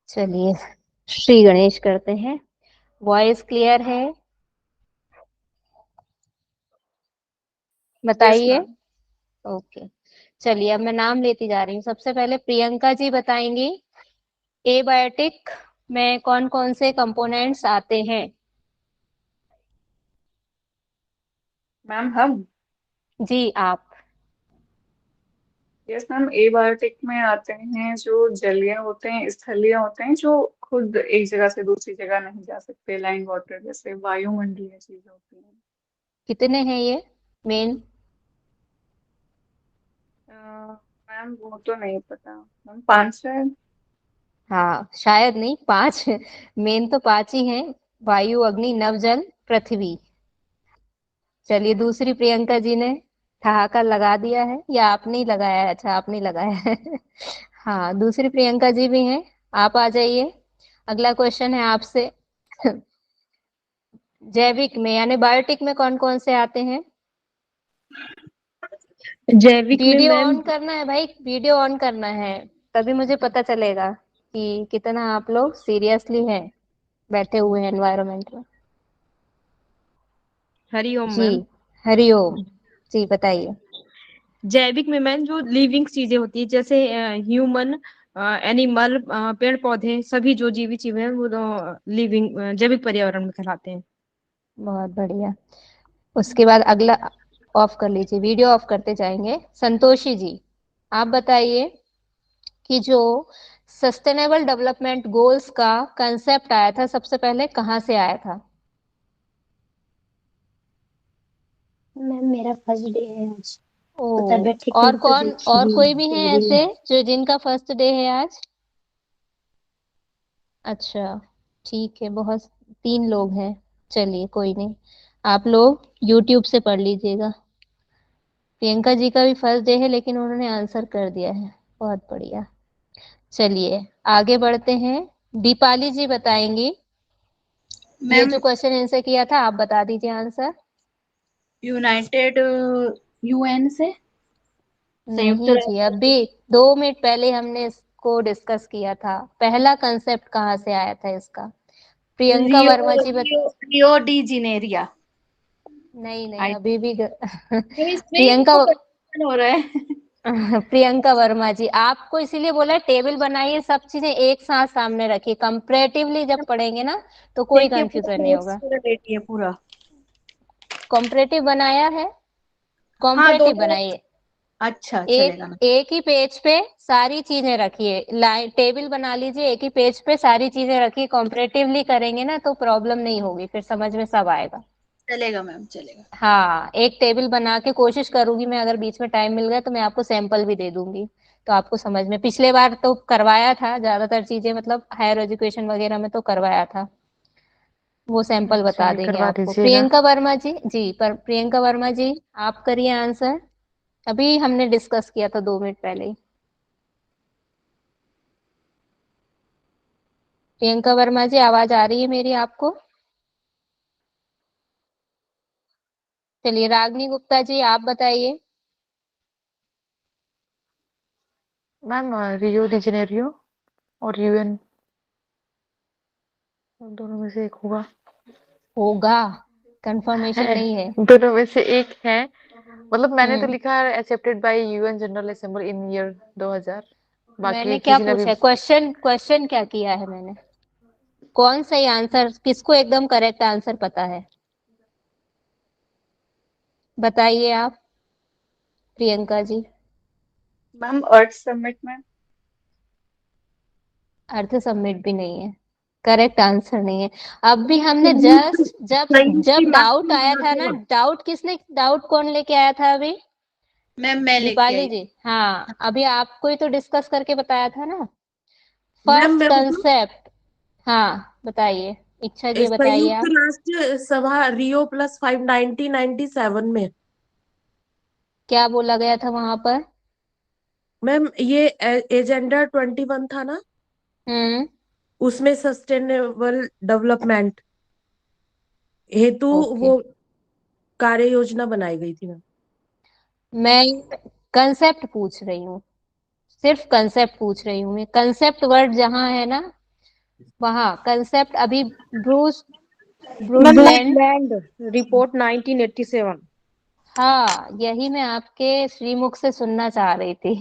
चलिए, श्री गणेश करते हैं। वॉइस क्लियर है? यस बताइए। मैम। ओके। चलिए, अब मैं नाम लेती जा रही हूँ। सबसे पहले प्रियंका जी बताएंगी, एबायोटिक में कौन कौन से कंपोनेंट्स आते हैं। मैम हम। जी आप। यस मैम, एबायोटिक में आते हैं जो जलीय होते हैं, स्थलीय होते हैं, जो खुद एक जगह से दूसरी जगह नहीं जा सकते, लैंड वाटर जैसे वायुमंडलीय चीजें होती हैं। कितने हैं ये मेन? मैम वो तो नहीं पता मैम, 5 है। हाँ, शायद नहीं, 5। मेन तो 5 ही हैं। वायु, अग्नि, नव, जल, पृथ्वी। चलिए, दूसरी प्रियंका जी ने ठहाका लगा दिया है, या आपने ही लगाया है? अच्छा, आपने ही लगाया है। हाँ, दूसरी प्रियंका जी भी हैं। आप आ जाइए। अगला क्वेश्चन है आपसे। जैविक में यानी बायोटिक में कौन कौन से आते हैं? जैविक में वीडियो मैम। ऑन करना है भाई, वीडियो ऑन करना है। तभी मुझे पता चलेगा कि कितना आप लोग सीरियसली हैं बैठे हुए हैं एनवायरनमेंट में। हरिओम जी, मैम। हरिओम। जी बताइए। जैविक में मैम जो लिविंग चीजें होती है, जैसे ह्यूमन, एनिमल, पेड़ पौधे, सभी जो जीवित जीव हैं वो लिविंग जैविक पर्यावरण में कहलाते हैं। बहुत बढ़िया। उसके बाद अगला, ऑफ कर लीजिए, वीडियो ऑफ करते जाएंगे। संतोषी जी, आप बताइए कि जो सस्टेनेबल डेवलपमेंट गोल्स का कंसेप्ट आया था, सबसे पहले कहाँ से आया था? मैम मेरा फर्स्ट डे है आज, ओ, तो तबीयत ठीक और नहीं तो कौन, देखी और भी कोई नहीं, भी है तैयारी में। ऐसे जो जिनका फर्स्ट डे है आज? अच्छा, ठीक है, बहुत, 3 लोग हैं। चलिए, कोई नहीं, आप लोग यूट्यूब से पढ़ लीजिएगा। प्रियंका जी का भी फर्स्ट डे है, लेकिन उन्होंने आंसर कर दिया है। बहुत बढ़िया। चलिए, आगे बढ़ते हैं। दीपाली जी बताएंगी। ये मैम जो क्वेश्चन इनसे किया था, आप बता दीजिए आंसर। यूनाइटेड, यूएन से, संयुक्त नहीं जी, राष्ट्र अभी 2 मिनट पहले हमने इसको डिस्कस किया था। पहला कंसेप्ट कहाँ से आया था इसका? प्रियंका रियो वर्मा जी रियो रियो डी जिनेरिया। नहीं नहीं, आई अभी भी क्यों इसमें ही प्रियंका, तो कंफ्यूजन हो रहा है। प्रियंका वर्मा जी, आपको इसीलिए बोला है, टेबल बनाइए, सब चीजें एक साथ सामने रखिए, कंपैरेटिवली जब पढ़ेंगे ना तो कोई देखिए पूरा कंफ्यूजन नहीं नोट्स होगा। पूरा रेडी है पूरा। कॉम्परेटिव बनाया है? हाँ कॉम्परेटिव दोनों। बनाइए। अच्छा एक चलेगा ना। एक ही पेज पे सारी चीजें रखिए, लाइन टेबल बना लीजिए, एक ही पेज पे सारी चीजें रखिए। कॉम्परेटिवली करेंगे ना तो प्रॉब्लम नहीं होगी, फिर समझ में सब आएगा। चलेगा मैम चलेगा। हाँ, एक टेबल बना के कोशिश करूंगी मैं, अगर बीच में टाइम मिल गया तो मैं आपको सैंपल भी दे दूंगी, तो आपको समझ में। पिछले बार तो करवाया था, ज्यादातर चीजें मतलब हायर एजुकेशन वगैरह में तो करवाया था। वो सैंपल बता चलिए देंगे करवा आपको। दीजिएगा। प्रियंका वर्मा जी, जी पर प्रियंका वर्मा जी, आप करिए आंसर। अभी हमने डिस्कस किया था 2 मिनट पहले ही। प्रियंका वर्मा जी, आवाज आ रही है मेरी आपको? चलिए, रागनी गुप्ता जी आप बताइए। मैम रियो डी जेनेरियो और यूएन, दोनों में से एक होगा। होगा, कंफर्मेशन है, नहीं है। दोनों में से एक है। मतलब मैंने तो हम्म। लिखा है accepted by UN general assembly in year 2000। बाकी मैंने क्या किसी ने भी। पूछा है? क्वेश्चन, क्वेश्चन क्या किया है मैंने? कौन सही आंसर, किसको एकदम करेक्ट आंसर पता है? बताइए आप, प्रियंका जी। मैम अर्थ समिट में। अर्थ सबमिट भी नहीं है, करेक्ट आंसर नहीं है। अब भी हमने साइंस जस्ट, जब साइंस की जब बात डाउट आया करना था ना, था। डाउट किसने, डाउट कौन लेके आया था अभी? मैम मैं लेके दीपाली आई। जी, हाँ, अभी आपको ही तो डिस्कस करके बताया था ना। मैम फर्स्ट मैं बताऊं, कंसेप्ट। हाँ बताइए, इच्छा जी बताइए संयुक्त आप। राष्ट्र सभा रियो प्लस 5 1997 में। क्या बोला गया था वहां पर? मैम ये एजेंडा 21 था ना, हम्म। उसमें सस्टेनेबल डेवलपमेंट हेतु ओके। वो कार्य योजना बनाई गई थी मैम। मैं कंसेप्ट पूछ रही हूँ, सिर्फ कंसेप्ट पूछ रही हूँ मैं। कंसेप्ट वर्ड जहाँ है ना, वहाँ कंसेप्ट अभी Bruce ma'am Brundtland. Land report 1987। हाँ, यही मैं आपके श्रीमुख से सुनना चाह रही थी।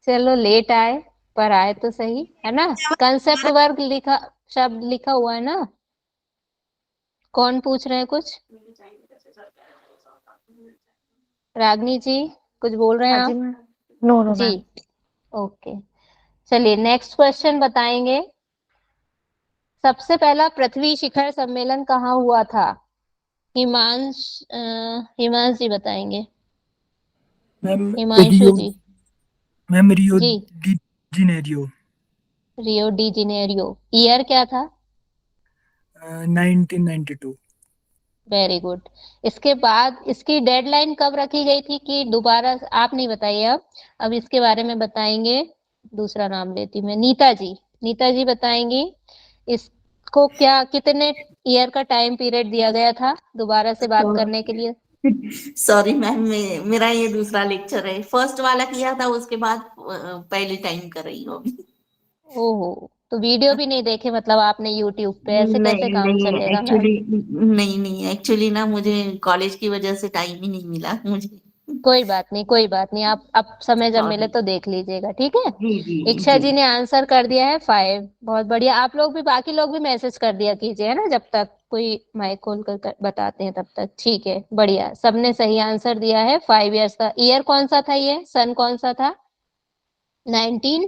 चलो लेट आए पर आए तो सही, है ना। कंसेप्ट वर्क लिखा, शब्द लिखा हुआ है ना। कौन पूछ रहे हैं कुछ? रागनी जी कुछ बोल रहे हैं हाँ जी आप? मैम। नो नो जी, मैम। ओके। चलिए नेक्स्ट क्वेश्चन बताएंगे। सबसे पहला पृथ्वी शिखर सम्मेलन कहाँ हुआ था? हिमांश हिमांश जी बताएंगे। Ma'am Himanshu Rio, ji. Ma'am Rio ji, de Janeiro, Rio de Janeiro. Year क्या था? 1992। Very good. इसके बाद इसकी डेडलाइन कब रखी गई थी कि दोबारा? आप नहीं बताइए अब इसके बारे में बताएंगे। दूसरा नाम लेती मैं, नीता जी। नीता जी बताएंगी इसको क्या, कितने ईयर का टाइम पीरियड दिया गया था दोबारा से बात करने के लिए? सॉरी मैम, मेरा ये दूसरा लेक्चर है। फर्स्ट वाला किया था, उसके बाद पहले टाइम कर रही हूँ अभी। ओहो, तो वीडियो भी नहीं देखे मतलब आपने यूट्यूब पे? ऐसे कैसे नहीं काम नहीं, चलेगा मैम? एक्चुअली नहीं नहीं, एक्चुअली ना मुझे कॉलेज की वजह से टाइम ही नहीं मिला मुझे। कोई बात नहीं, कोई बात नहीं, आप अब समय जब मिले सॉरी। तो देख लीजिएगा, ठीक है। जी जी इच्छा जी। जी ने आंसर कर दिया है 5। बहुत बढ़िया। आप लोग भी, बाकी लोग भी मैसेज कर दिया कीजिए, है ना, जब तक कोई माइक खोल कर बताते हैं तब तक। ठीक है, बढ़िया, सबने सही आंसर दिया है। 5 इयर्स का ईयर कौन सा था, ये सन कौन सा था? 19।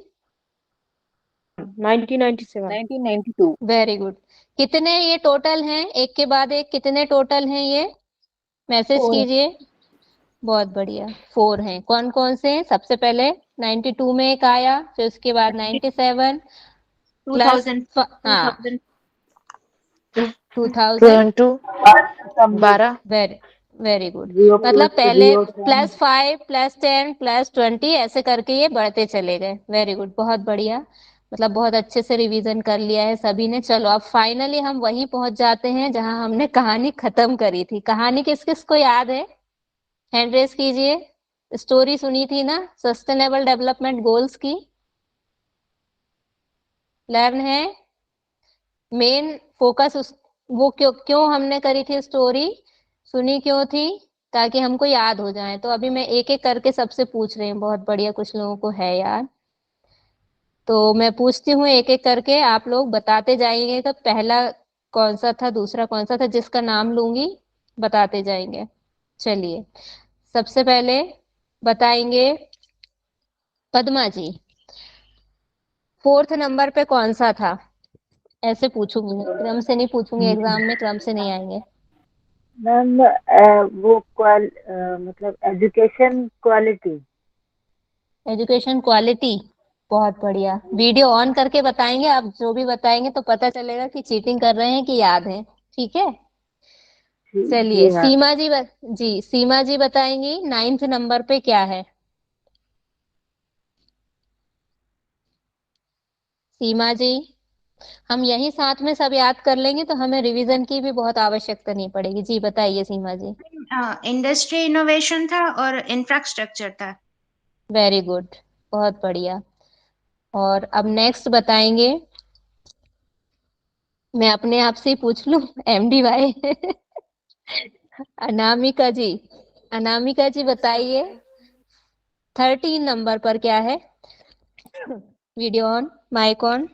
1997। 1992। Very good. कितने ये टोटल हैं, एक के बाद एक कितने टोटल हैं ये? मैसेज 4। कीजिए। बहुत बढ़िया, 4 हैं। कौन कौन से हैं? सबसे पहले 92 में एक आया, फिर उसके बाद 97 प्लस 2000। हाँ 2000 2000। 22 12। Very very good. जियो मतलब पहले जियो +5 +10 +20 ऐसे करके ये बढ़ते चले गए। वेरी गुड, बहुत बढ़िया। मतलब बहुत अच्छे से रिवीजन कर लिया है सभी ने। चलो अब फाइनली हम वहीं पहुंच जाते हैं जहां हमने कहानी खत्म करी थी। कहानी किस किस को याद है? हैंड रेस कीजिए। स्टोरी सुनी थी ना सस्टेनेबल डेवलपमेंट गोल्स की? लर्न है। मेन फोकस उस, वो क्यों क्यों हमने करी थी स्टोरी, सुनी क्यों थी? ताकि हमको याद हो जाए। तो अभी मैं एक एक करके सबसे पूछ रही हूँ। बहुत बढ़िया, कुछ लोगों को है याद। तो मैं पूछती हूँ एक एक करके, आप लोग बताते जाएंगे कि पहला कौन सा था, दूसरा कौन सा था, जिसका नाम लूंगी बताते जाएंगे। चलिए, सबसे पहले बताएंगे पद्मा जी। 4th नंबर पे कौन सा था? ऐसे पूछूंगी मैं, क्रम से नहीं पूछूंगी, एग्जाम में क्रम से नहीं आएंगे। मैम, वो मतलब एजुकेशन क्वालिटी। Education quality. बहुत बढ़िया। वीडियो ऑन करके बताएंगे आप, जो भी बताएंगे तो पता चलेगा कि चीटिंग कर रहे हैं कि याद है। ठीक है। चलिए जी मैम। जी सीमा जी बताएंगी 9th नंबर पे क्या है? सीमा जी, हम यही साथ में सब याद कर लेंगे तो हमें रिवीजन की भी बहुत आवश्यकता नहीं पड़ेगी। जी बताइए सीमा जी। इंडस्ट्री इनोवेशन था और इंफ्रास्ट्रक्चर था। वेरी गुड, बहुत बढ़िया। और अब नेक्स्ट बताएंगे, मैं अपने आप से ही पूछ लूं, MDY। अनामिका जी। अनामिका जी बताइए 13 नंबर पर क्या है? Video on, mic on.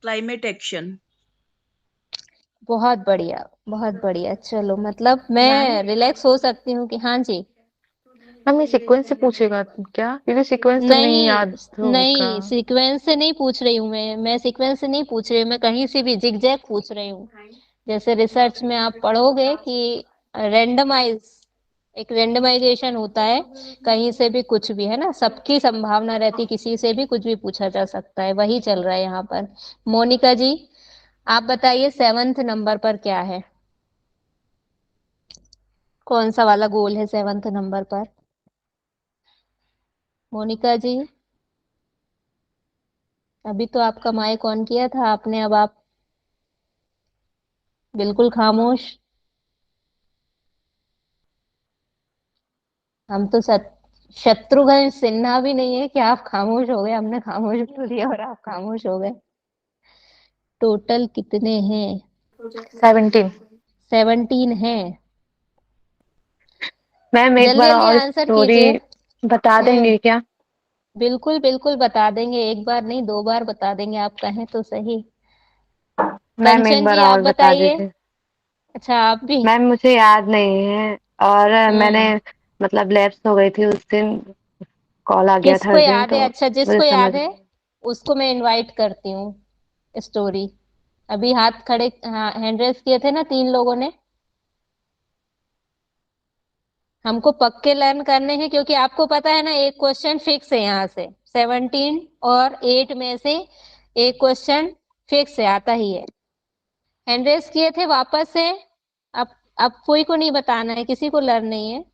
Climate action. बहुत बढ़िया, बहुत बढ़िया। चलो मतलब मैम मैं रिलैक्स हो सकती हूँ कि हाँ जी। मैम ये सीक्वेंस से पूछेगा क्या, क्योंकि सीक्वेंस तो नहीं नहीं, याद होगा। नहीं सीक्वेंस से नहीं पूछ रही हूँ मैं सीक्वेंस से नहीं पूछ रही हूँ, मैं कहीं से भी जिगजैग पूछ रही हूँ। जैसे रिसर्च में आप पढ़ोगे कि रेंडमाइज, एक रेंडमाइजेशन होता है, कहीं से भी कुछ भी, है ना, सबकी संभावना रहती, किसी से भी कुछ भी पूछा जा सकता है, वही चल रहा है यहाँ पर। मोनिका जी, आप बताइए 7th नंबर पर क्या है? कौन सा वाला गोल है 7th नंबर पर? मोनिका जी, अभी तो आपका माइक ऑन किया था आपने, अब आप बिल्कुल खामोश। हम तो शत्रुघ्न सिन्हा भी नहीं है कि आप खामोश हो गए, हमने खामोश बोल दिया और आप खामोश हो गए। टोटल कितने हैं? 17। 17 हैं। मैम एक जल्दी बार जल्दी और आंसर स्टोरी कीजिए। बता देंगे क्या? बिल्कुल बिल्कुल बता देंगे, एक बार नहीं 2 बार बता देंगे, आप कहें तो सही। मैम एक कंचन बार जी आप और बता बताइए। दीजिए। अच्छा आप भी। मैम मुझे याद नहीं है, और मैंने हम्म मतलब लैप्स हो गई थी उस दिन, कॉल आ गया था किसको अर्जेंट, याद है? तो अच्छा मुझे जिसको समझ। याद है उसको मैं इनवाइट करती हूँ स्टोरी। अभी हाथ खड़े, हाँ हैंड रेस किए थे ना 3 लोगों ने। हमको पक्के लर्न करने हैं, क्योंकि आपको पता है ना एक क्वेश्चन फिक्स है यहाँ से। 17 और 8 में से एक क्वेश्चन फिक्स है, आता ही है। हैंड रेस किए थे वापस से। अब कोई को नहीं बताना है, किसी को लर्न नहीं है।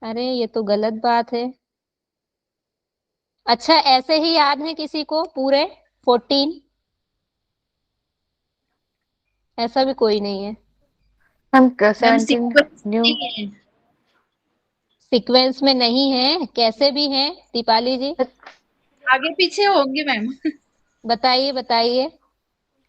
अरे ये तो गलत बात है। अच्छा ऐसे ही याद है किसी को पूरे 14? ऐसा भी कोई नहीं है। Ma'am ma'am 17 sequence new. नहीं है। सीक्वेंस में नहीं है, कैसे भी है दीपाली जी? आगे पीछे होंगे मैम। बताइए बताइए।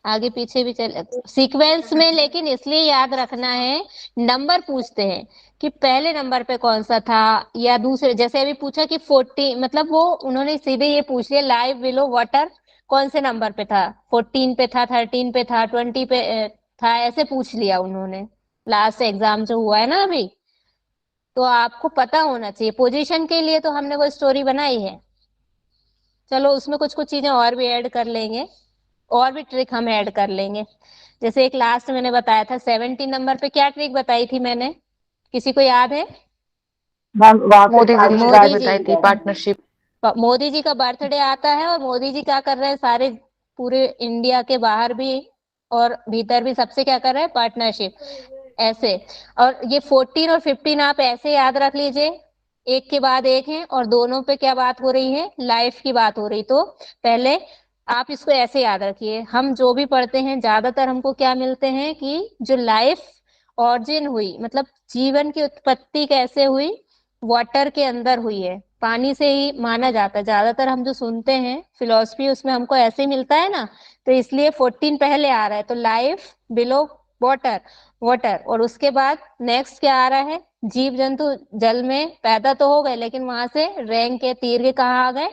आगे पीछे भी चल सीक्वेंस में, लेकिन इसलिए याद रखना है, नंबर पूछते हैं कि पहले नंबर पे कौन सा था या दूसरे। जैसे अभी पूछा कि 40, मतलब वो उन्होंने सीधे ये पूछ लिया लाइव बिलो वाटर कौन से नंबर पे था, 14 पे था, 13 पे था, 20 पे था, ऐसे पूछ लिया उन्होंने। लास्ट एग्जाम जो हुआ है ना अभी, तो आपको पता होना चाहिए। पोजीशन के लिए तो हमने वो स्टोरी बनाई है, चलो उसमें कुछ कुछ चीजें और भी ऐड कर लेंगे, और भी ट्रिक हम ऐड कर लेंगे। जैसे एक लास्ट मैंने बताया था 17 नंबर पे, क्या ट्रिक बताई थी मैंने, किसी को याद है? मैम वहाँ पे मोदी जी की ट्रिक मोदी जी, बताई थी, पार्टनरशिप। मोदी जी का बर्थडे आता है और मोदी जी क्या कर रहे हैं, सारे पूरे इंडिया के बाहर भी और भीतर भी सबसे क्या कर रहे हैं, पार्टनरशिप ऐसे। और ये 14 और 15 आप ऐसे याद रख लीजिए, एक के बाद एक है और दोनों पे क्या बात हो रही है, लाइफ की बात हो रही। तो पहले आप इसको ऐसे याद रखिए, हम जो भी पढ़ते हैं ज्यादातर हमको क्या मिलते हैं कि जो लाइफ ऑरिजिन हुई, मतलब जीवन की उत्पत्ति कैसे हुई, वाटर के अंदर हुई है, पानी से ही माना जाता है ज्यादातर। हम जो सुनते हैं फिलोसफी उसमें हमको ऐसे ही मिलता है ना, तो इसलिए 14 पहले आ रहा है। तो लाइफ बिलो वाटर, वाटर, और उसके बाद नेक्स्ट क्या आ रहा है, जीव जंतु जल में पैदा तो हो गए, लेकिन वहां से रैंक के तीर के कहाँ आ गए,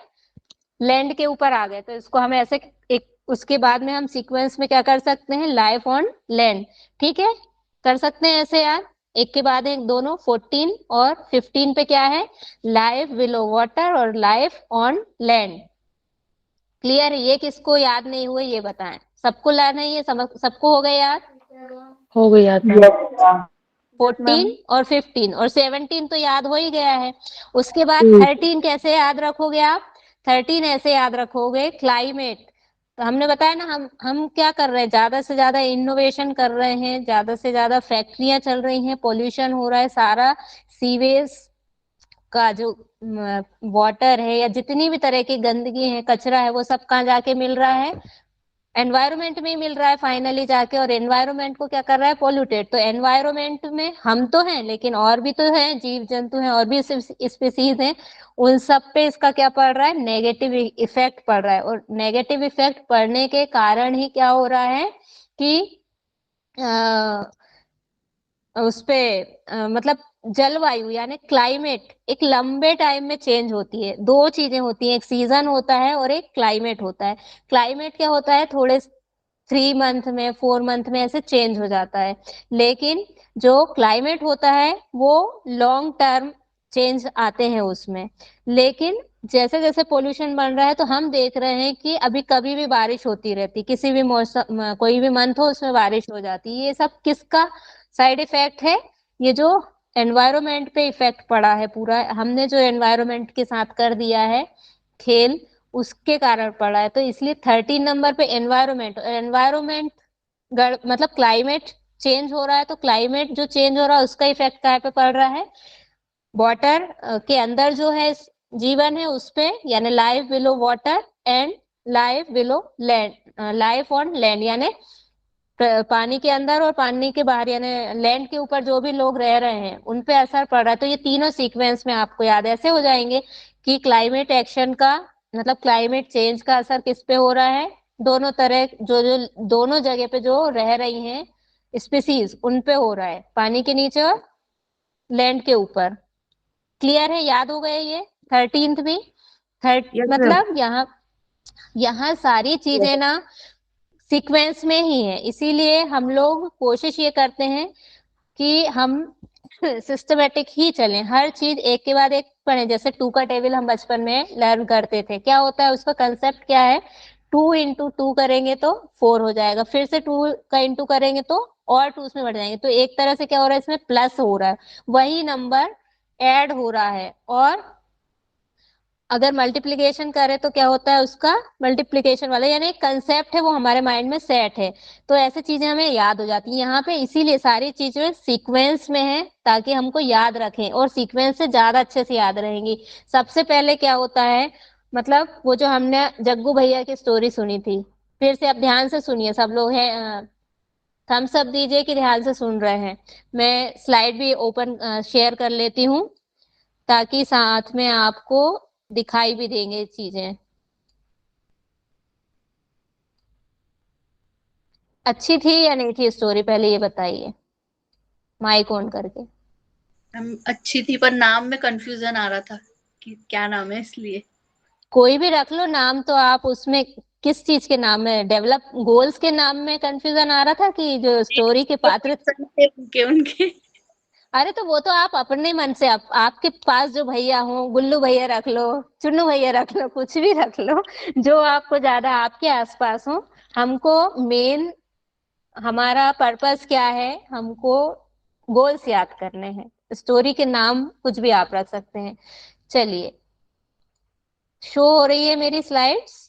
लैंड के ऊपर आ गए। तो इसको हम ऐसे एक, उसके बाद में हम सीक्वेंस में क्या कर सकते हैं, लाइफ ऑन लैंड। ठीक है, कर सकते हैं ऐसे यार, एक के बाद एक दोनों। 14 और 15 पे क्या है, लाइफ बिलो वाटर और लाइफ ऑन लैंड। क्लियर है? ये किसको याद नहीं हुए ये बताएं। सबको लर्न है ये, सबको हो गए याद? हो गई याद मैम। Yes ma'am. 14 और 15 और 17 तो याद हो ही गया है। उसके बाद ठीक। 13 कैसे याद रखोगे आप? 13 ऐसे याद रखोगे, क्लाइमेट। तो हमने बताया ना, हम क्या कर रहे हैं, ज्यादा से ज्यादा इनोवेशन कर रहे हैं, ज्यादा से ज्यादा फैक्ट्रियां चल रही हैं, पोल्यूशन हो रहा है सारा, सीवेज का जो वाटर है या जितनी भी तरह की गंदगी है, कचरा है, वो सब कहाँ जाके मिल रहा है, एनवायरमेंट में ही मिल रहा है फाइनली जाके, और एनवायरमेंट को क्या कर रहा है, पोल्यूटेड। तो एनवायरमेंट में हम तो हैं, लेकिन और भी तो हैं, जीव जंतु हैं और भी स्पीसीज हैं, उन सब पे इसका क्या पड़ रहा है, नेगेटिव इफेक्ट पड़ रहा है। और नेगेटिव इफेक्ट पड़ने के कारण ही क्या हो रहा है कि उस पे मतलब जलवायु यानी क्लाइमेट एक लंबे टाइम में चेंज होती है। दो चीजें होती हैं, एक सीजन होता है और एक क्लाइमेट होता है। क्लाइमेट क्या होता है, थोड़े 3 मंथ में 4 मंथ में ऐसे चेंज हो जाता है, लेकिन जो क्लाइमेट होता है वो लॉन्ग टर्म चेंज आते हैं उसमें। लेकिन जैसे जैसे पोल्यूशन बढ़ रहा है तो हम देख रहे हैं कि अभी कभी भी बारिश होती रहती, किसी भी मौसम कोई भी मंथ हो उसमें बारिश हो जाती है। ये सब किसका साइड इफेक्ट है? ये जो एनवायरमेंट पे इफेक्ट पड़ा है पूरा, हमने जो एनवायरमेंट के साथ कर दिया है खेल, उसके कारण पड़ा है। तो इसलिए 13 नंबर पे एनवायरमेंट, एनवायरमेंट मतलब क्लाइमेट चेंज हो रहा है, तो क्लाइमेट जो चेंज हो रहा है उसका इफेक्ट कहाँ पे पड़ रहा है, वाटर के अंदर जो है जीवन है उस पे, यानी life below water and life below land, life on land, यानी पानी के अंदर और पानी के बाहर, यानी लैंड के ऊपर जो भी लोग रह रहे हैं उन पे असर पड़ रहा है। तो ये तीनों सीक्वेंस में आपको याद ऐसे हो जाएंगे कि क्लाइमेट एक्शन का मतलब क्लाइमेट चेंज का असर किस पे हो रहा है, दोनों तरह जो जो दोनों जगह पे जो रह रही हैं स्पीसीज उन पे हो रहा है, पानी के नीचे और लैंड के ऊपर। क्लियर है, याद हो गए ये 13th भी? Yes ma'am. मतलब यहाँ यहाँ सारी चीजें ना सीक्वेंस में ही है, इसीलिए हम लोग कोशिश ये करते हैं कि हम सिस्टमेटिक ही चलें, हर चीज एक के बाद एक पढ़ें। जैसे 2 का टेबल हम बचपन में लर्न करते थे, क्या होता है उसका कंसेप्ट क्या है, 2 इंटू 2 करेंगे तो 4 हो जाएगा, फिर से 2 का इंटू करेंगे तो और 2 उसमें बढ़ जाएंगे। तो एक तरह से क्या हो रहा है, इसमें प्लस हो रहा है, वही नंबर ऐड हो रहा है। और अगर मल्टीप्लीकेशन करे तो क्या होता है, उसका मल्टीप्लीकेशन वाला, यानी एक कंसेप्ट है वो हमारे माइंड में सेट है। तो ऐसी चीजें हमें याद हो जाती हैं यहाँ पे, इसीलिए सारी चीजें सीक्वेंस में है ताकि हमको याद रखें, और सीक्वेंस से ज्यादा अच्छे से याद रहेंगी। सबसे पहले क्या होता है, मतलब वो जो हमने जग्गू भैया की स्टोरी सुनी थी, फिर से अब ध्यान से सुनिए सब लोग हैं, थम्स अप दीजिए कि ध्यान से सुन रहे हैं। मैं स्लाइड भी ओपन शेयर कर लेती हूँ ताकि साथ में आपको दिखाई भी देंगे चीजें। अच्छी थी या नहीं थी स्टोरी, पहले ये बताइए माइक ऑन करके। अच्छी थी, पर नाम में कंफ्यूजन आ रहा था कि क्या नाम है, इसलिए। कोई भी रख लो नाम, तो आप उसमें किस चीज के नाम में, डेवलप गोल्स के नाम में कंफ्यूजन आ रहा था कि जो स्टोरी के पात्र? उनके उनके अरे तो वो तो आप अपने मन से, आपके पास जो भैया हो, गुल्लू भैया रख लो, चुन्नू भैया रख लो, कुछ भी रख लो जो आपको ज्यादा आपके आसपास हो। हमको मेन हमारा पर्पस क्या है, हमको गोल्स याद करने हैं। स्टोरी के नाम कुछ भी आप रख सकते हैं। चलिए, शो हो रही है मेरी स्लाइड्स?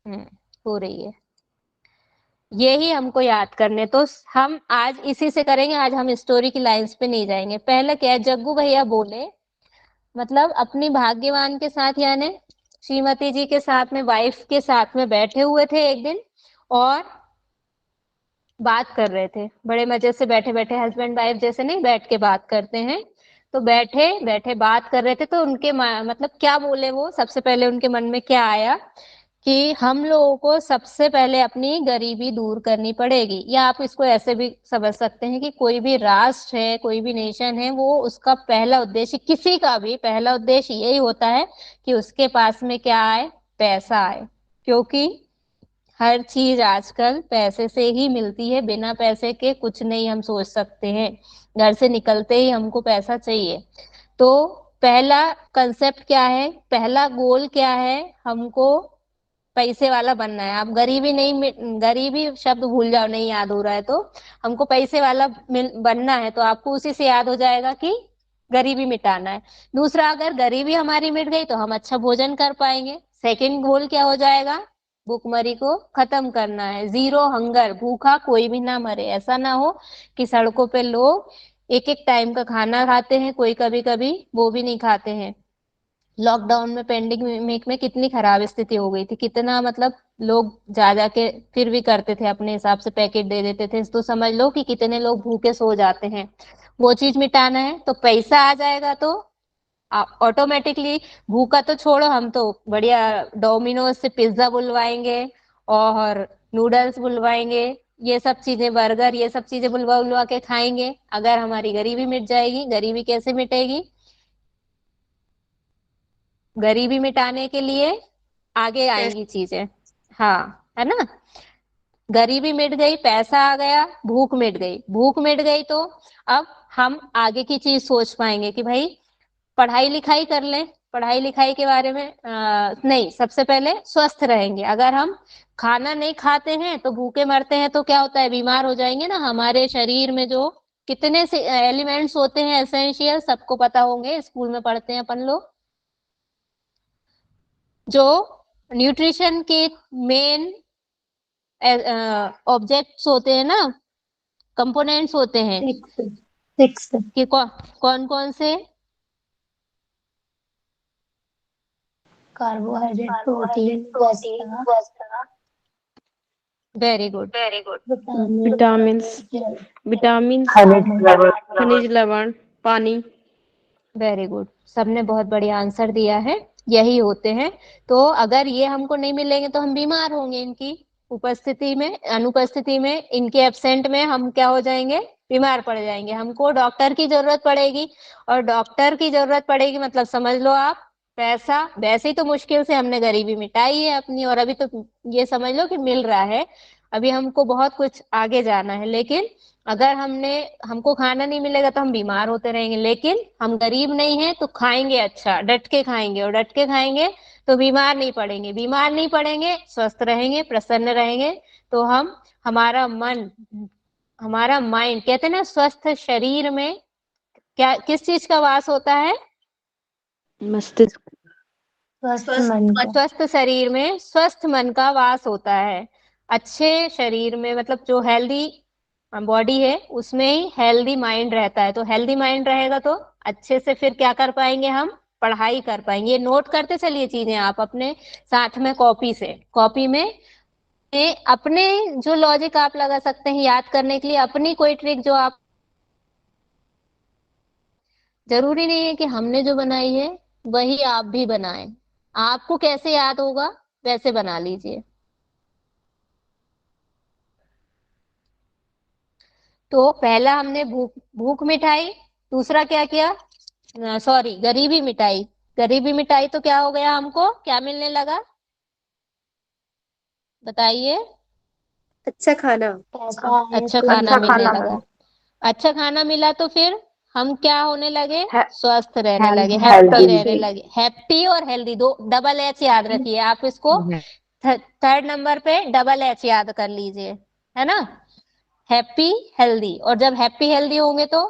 हो रही है। यही हमको याद करने, तो हम आज इसी से करेंगे। आज हम स्टोरी की लाइंस पे नहीं जाएंगे। पहले क्या है, जग्गू भैया बोले, मतलब अपनी भाग्यवान के साथ यानी श्रीमती जी के साथ में, वाइफ के साथ में बैठे हुए थे एक दिन और बात कर रहे थे बड़े मजे से, बैठे बैठे, हस्बैंड वाइफ जैसे नहीं बैठ के बात करते हैं, तो बैठे बैठे बात कर रहे थे। तो उनके मतलब क्या बोले वो, सबसे पहले उनके मन में क्या आया कि हम लोगों को सबसे पहले अपनी गरीबी दूर करनी पड़ेगी। या आप इसको ऐसे भी समझ सकते हैं कि कोई भी राष्ट्र है, कोई भी नेशन है, वो उसका पहला उद्देश्य, किसी का भी पहला उद्देश्य यही होता है कि उसके पास में क्या आए, पैसा आए। क्योंकि हर चीज आजकल पैसे से ही मिलती है, बिना पैसे के कुछ नहीं हम सोच सकते हैं। घर से निकलते ही हमको पैसा चाहिए। तो पहला कंसेप्ट क्या है, पहला गोल क्या है, हमको पैसे वाला बनना है। आप गरीबी नहीं, गरीबी शब्द भूल जाओ, नहीं याद हो रहा है तो, हमको पैसे वाला बनना है। तो आपको उसी से याद हो जाएगा कि गरीबी मिटाना है। दूसरा, अगर गरीबी हमारी मिट गई तो हम अच्छा भोजन कर पाएंगे। सेकंड गोल क्या हो जाएगा, भूखमरी को खत्म करना है, जीरो हंगर, भूखा कोई भी ना मरे। ऐसा ना हो कि सड़कों पे लोग एक एक टाइम का खाना खाते हैं, कोई कभी कभी वो भी नहीं खाते हैं। लॉकडाउन में, पेंडेमिक में कितनी खराब स्थिति हो गई थी, कितना मतलब लोग जा जा के फिर भी करते थे, अपने हिसाब से पैकेट दे देते थे। तो समझ लो कि कितने लोग भूखे सो जाते हैं। वो चीज मिटाना है तो पैसा आ जाएगा, तो ऑटोमेटिकली भूखा तो छोड़ो, हम तो बढ़िया डोमिनोज से पिज्जा बुलवाएंगे और नूडल्स बुलवाएंगे, ये सब चीजें, बर्गर, ये सब चीजें बुलवा बुलवा के खाएंगे। अगर हमारी गरीबी मिट जाएगी, गरीबी कैसे मिटेगी, गरीबी मिटाने के लिए आगे आएंगी चीजें। हाँ, है ना। गरीबी मिट गई, पैसा आ गया, भूख मिट गई, भूख मिट गई तो अब हम आगे की चीज सोच पाएंगे कि भाई पढ़ाई लिखाई कर लें। पढ़ाई लिखाई के बारे में नहीं, सबसे पहले स्वस्थ रहेंगे। अगर हम खाना नहीं खाते हैं तो भूखे मरते हैं, तो क्या होता है, बीमार हो जाएंगे ना। हमारे शरीर में जो कितने से एलिमेंट्स होते हैं एसेंशियल, सबको पता होंगे, स्कूल में पढ़ते हैं अपन लोग। जो न्यूट्रिशन के मेन ऑब्जेक्ट्स होते हैं ना, कंपोनेंट्स होते हैं, सिक्स कि कौन कौन से, कार्बोहाइड्रेट, प्रोटीन, वसा, वेरी गुड। विटामिन्स, विटामिन्स, खनिज लवण, खनिज लवण, पानी। वेरी गुड, सबने बहुत बढ़िया आंसर दिया है, यही होते हैं। तो अगर ये हमको नहीं मिलेंगे तो हम बीमार होंगे, इनकी उपस्थिति में, अनुपस्थिति में, इनके एब्सेंट में हम क्या हो जाएंगे, बीमार पड़ जाएंगे, हमको डॉक्टर की जरूरत पड़ेगी। और डॉक्टर की जरूरत पड़ेगी मतलब समझ लो आप, पैसा। वैसे ही तो मुश्किल से हमने गरीबी मिटाई है अपनी, और अभी तो ये समझ लो कि मिल रहा है, अभी हमको बहुत कुछ आगे जाना है। लेकिन अगर हमको खाना नहीं मिलेगा तो हम बीमार होते रहेंगे, लेकिन हम गरीब नहीं हैं तो खाएंगे, अच्छा डट के खाएंगे, और डट के खाएंगे तो बीमार नहीं पड़ेंगे, बीमार नहीं पड़ेंगे, स्वस्थ रहेंगे, प्रसन्न रहेंगे। तो हम, हमारा मन, हमारा माइंड, कहते हैं ना स्वस्थ शरीर में क्या, किस चीज का वास होता है? मस्तिष्क। स्वस्थ स्वस्थ मन का। स्वस्थ शरीर में स्वस्थ मन का वास होता है। अच्छे शरीर में मतलब जो हेल्दी बॉडी है उसमें ही हेल्दी माइंड रहता है। तो हेल्दी माइंड रहेगा तो अच्छे से फिर क्या कर पाएंगे, हम पढ़ाई कर पाएंगे। ये नोट करते चलिए चीजें आप अपने साथ में, कॉपी से, कॉपी में अपने जो लॉजिक आप लगा सकते हैं याद करने के लिए, अपनी कोई ट्रिक जो आप, जरूरी नहीं है कि हमने जो बनाई है वही आप भी बनाएं, आपको कैसे याद होगा वैसे बना लीजिए। तो पहला हमने भूख भूख मिटाई, दूसरा क्या किया, सॉरी गरीबी मिटाई। गरीबी मिटाई तो क्या हो गया, हमको क्या मिलने लगा, बताइए? अच्छा खाना। पैसा है अच्छा तो खाना अच्छा मिलने खाना लगा। अच्छा खाना मिला तो फिर हम क्या होने लगे, स्वस्थ रहने लगे, हैप्पी रहने हेल्दी। लगे। हैप्पी और हेल्दी, दो डबल एच याद रखिए आप इसको, थर्ड नंबर पे डबल एच याद कर लीजिए, है ना? Happy healthy. और जब हैप्पी हेल्दी होंगे तो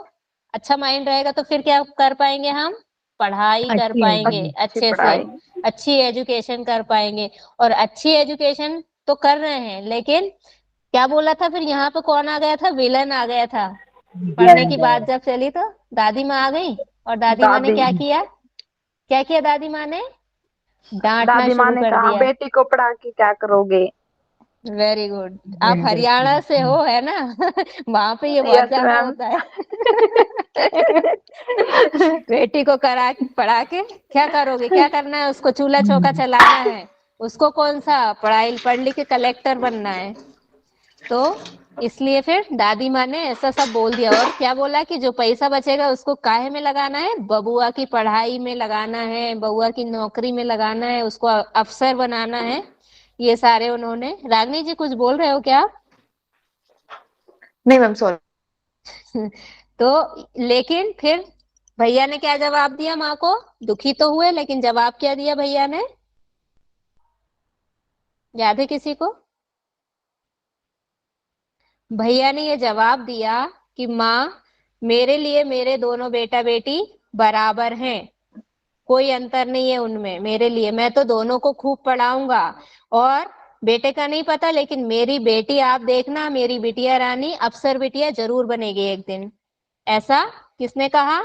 अच्छा माइंड रहेगा तो फिर क्या कर पाएंगे, हम पढ़ाई कर पाएंगे अच्छी अच्छे से, पढ़ाई। अच्छी एजुकेशन कर पाएंगे। और अच्छी एजुकेशन तो कर रहे हैं, लेकिन क्या बोला था फिर, यहाँ पे कौन आ गया था, विलन आ गया था। पढ़ने की बात जब चली तो दादी माँ आ गई, और दादी माँ ने दादी क्या किया, क्या किया दादी माँ ने, डांटना दादी माँ शुरू ने कर कहा दिया। बेटी को पढ़ा के क्या करोगे। वेरी गुड, आप हरियाणा से हो, है ना? वहां पे ये बहुत यस ज्यादा मैम। होता है। बेटी को करा पढ़ा के क्या करोगे, क्या करना है उसको, चूल्हा चौका चलाना है उसको, कौन सा पढ़ाई पढ़ लिख के कलेक्टर बनना है। तो इसलिए फिर दादी माँ ने ऐसा सब बोल दिया, और क्या बोला कि जो पैसा बचेगा उसको काहे में लगाना है, बबुआ की पढ़ाई में लगाना है, बबुआ की नौकरी में लगाना है, उसको अफसर बनाना है। ये सारे उन्होंने, रागनी जी कुछ बोल रहे हो क्या? नहीं मैम सॉरी। तो लेकिन फिर भैया ने क्या जवाब दिया माँ को, दुखी तो हुए लेकिन जवाब क्या दिया भैया ने, याद है किसी को? भैया ने ये जवाब दिया कि माँ, मेरे लिए मेरे दोनों बेटा बेटी बराबर हैं, कोई अंतर नहीं है उनमें, मेरे लिए मैं तो दोनों को खूब पढ़ाऊंगा। और बेटे का नहीं पता, लेकिन मेरी बेटी आप देखना, मेरी बिटिया रानी अफसर बिटिया जरूर बनेगी एक दिन। ऐसा किसने कहा,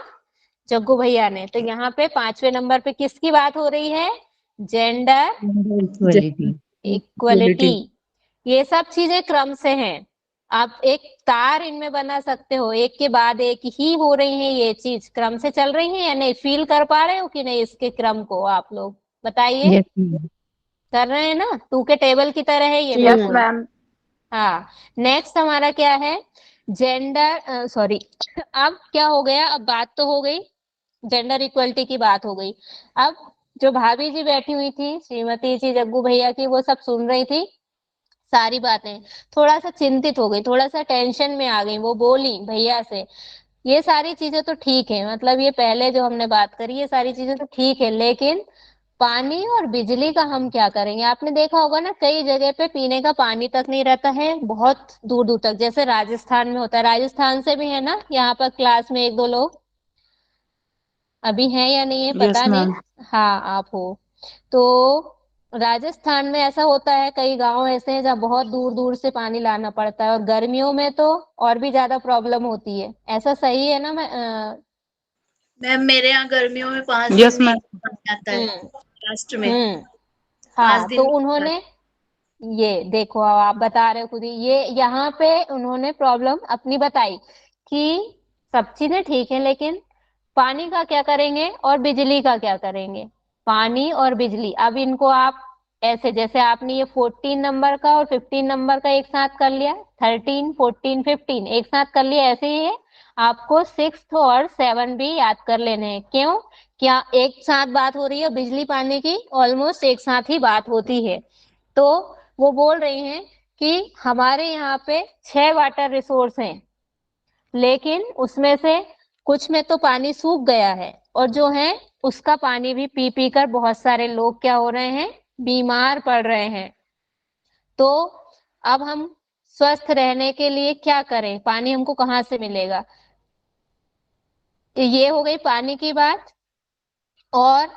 जग्गू भैया ने। तो यहाँ पे 5वें नंबर पे किसकी बात हो रही है, जेंडर इक्वलिटी। ये सब चीजें क्रम से हैं, आप एक तार इनमें बना सकते हो, एक के बाद एक ही हो रही है, ये चीज क्रम से चल रही है या नहीं, फील कर पा रहे हो कि नहीं इसके क्रम को, आप लोग बताइए? कर रहे हैं ना, टू के टेबल की तरह है ये यस बिल्कुल। मैम। हाँ, नेक्स्ट हमारा क्या है, जेंडर, सॉरी, अब क्या हो गया, अब बात तो हो गई, जेंडर इक्वलिटी की बात हो गई। अब जो भाभी जी बैठी हुई थी, श्रीमती जी जग्गू भैया की, वो सब सुन रही थी सारी बातें, थोड़ा सा चिंतित हो गई, थोड़ा सा टेंशन में आ गई, वो बोली भैया से, ये सारी चीजें तो ठीक है, मतलब ये पहले जो हमने बात करी ये सारी चीजें तो ठीक है, लेकिन पानी और बिजली का हम क्या करेंगे? आपने देखा होगा ना, कई जगह पे पीने का पानी तक नहीं रहता है, बहुत दूर दूर तक, जैसे राजस्थान में होता है, राजस्थान से भी है ना यहाँ पर क्लास में एक दो लोग, अभी हैं या नहीं है पता नहीं। हाँ आप हो। तो राजस्थान में ऐसा होता है, कई गांव ऐसे हैं जहाँ बहुत दूर दूर से पानी लाना पड़ता है, और गर्मियों में तो और भी ज्यादा प्रॉब्लम होती है, ऐसा सही है ना? मैं मैम मेरे यहाँ गर्मियों में 5 दिन नहीं पानी आता है, हम्म महाराष्ट्र में हम्म, 5 हाँ दिन तो नहीं आता उन्होंने, है। ये देखो, अब आप बता रहे हो खुद ही, ये यहाँ पे उन्होंने प्रॉब्लम अपनी बताई कि सब चीजें ठीक है, लेकिन पानी का क्या करेंगे और बिजली का क्या करेंगे। पानी और बिजली, अब इनको आप ऐसे, जैसे आपने ये 14 नंबर का और 15 नंबर का एक साथ कर लिया, 13 14 15 एक साथ कर लिया, ऐसे ही है। आपको 6 और 7 भी याद कर लेने हैं। क्यों? क्या एक साथ बात हो रही है, बिजली पानी की ऑलमोस्ट एक साथ ही बात होती है। तो वो बोल रही हैं कि हमारे यहाँ पे 6 वाटर रिसोर्स हैं, लेकिन उसमें से कुछ में तो पानी सूख गया है, और जो है उसका पानी भी पी पी कर बहुत सारे लोग क्या हो रहे हैं, बीमार पड़ रहे हैं। तो अब हम स्वस्थ रहने के लिए क्या करें, पानी हमको कहाँ से मिलेगा। ये हो गई पानी की बात। और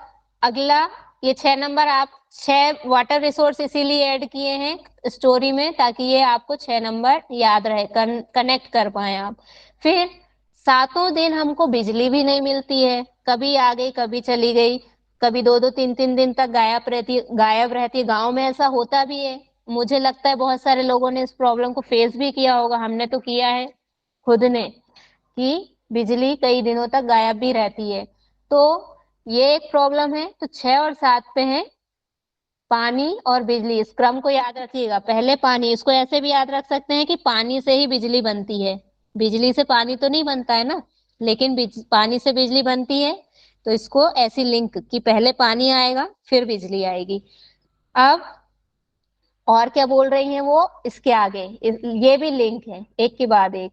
अगला, ये 6 नंबर, आप 6 वाटर रिसोर्स इसीलिए ऐड किए हैं स्टोरी में ताकि ये आपको 6 नंबर याद रहे, कनेक्ट कर पाए आप। फिर 7 दिन हमको बिजली भी नहीं मिलती है, कभी आ गई कभी चली गई, कभी 2 2 3 3 दिन तक गायब रहती है। गांव में ऐसा होता भी है, मुझे लगता है बहुत सारे लोगों ने इस प्रॉब्लम को फेस भी किया होगा, हमने तो किया है खुद ने, कि बिजली कई दिनों तक गायब भी रहती है। तो ये एक प्रॉब्लम है। तो 6 और 7 पे है पानी और बिजली। इस क्रम को याद रखिएगा, पहले पानी, इसको ऐसे भी याद रख सकते हैं कि पानी से ही बिजली बनती है, बिजली से पानी तो नहीं बनता है ना, लेकिन पानी से बिजली बनती है। तो इसको ऐसी लिंक कि पहले पानी आएगा फिर बिजली आएगी। अब और क्या बोल रही हैं वो इसके आगे, ये भी लिंक है एक के बाद एक।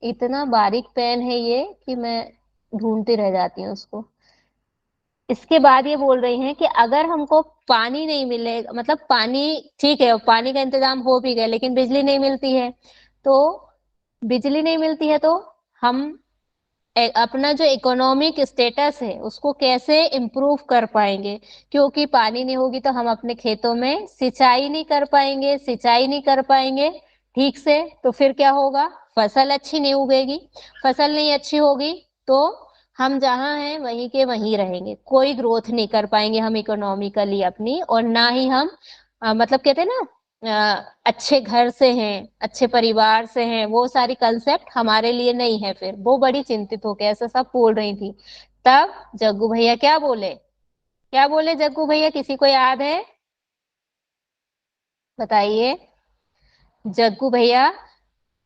इतना बारीक पेन है ये कि मैं ढूंढती रह जाती हूँ उसको। इसके बाद ये बोल रही हैं कि अगर हमको पानी नहीं मिलेगा, मतलब पानी ठीक है, पानी का इंतजाम हो भी गया, लेकिन बिजली नहीं मिलती है। तो बिजली नहीं मिलती है तो हम अपना जो इकोनॉमिक स्टेटस है उसको कैसे इम्प्रूव कर पाएंगे। क्योंकि पानी नहीं होगी तो हम अपने खेतों में सिंचाई नहीं कर पाएंगे, सिंचाई नहीं कर पाएंगे ठीक से, तो फिर क्या होगा, फसल अच्छी नहीं उगेगी। फसल नहीं अच्छी होगी तो हम जहाँ हैं वहीं के वहीं रहेंगे, कोई ग्रोथ नहीं कर पाएंगे हम इकोनॉमिकली अपनी, और ना ही हम मतलब कहते हैं ना अच्छे घर से हैं, अच्छे परिवार से हैं, वो सारी कंसेप्ट हमारे लिए नहीं है। फिर वो बड़ी चिंतित होकर ऐसा सब बोल रही थी। तब जग्गू भैया क्या बोले, क्या बोले जग्गू भैया, किसी को याद है, बताइए। जग्गू भैया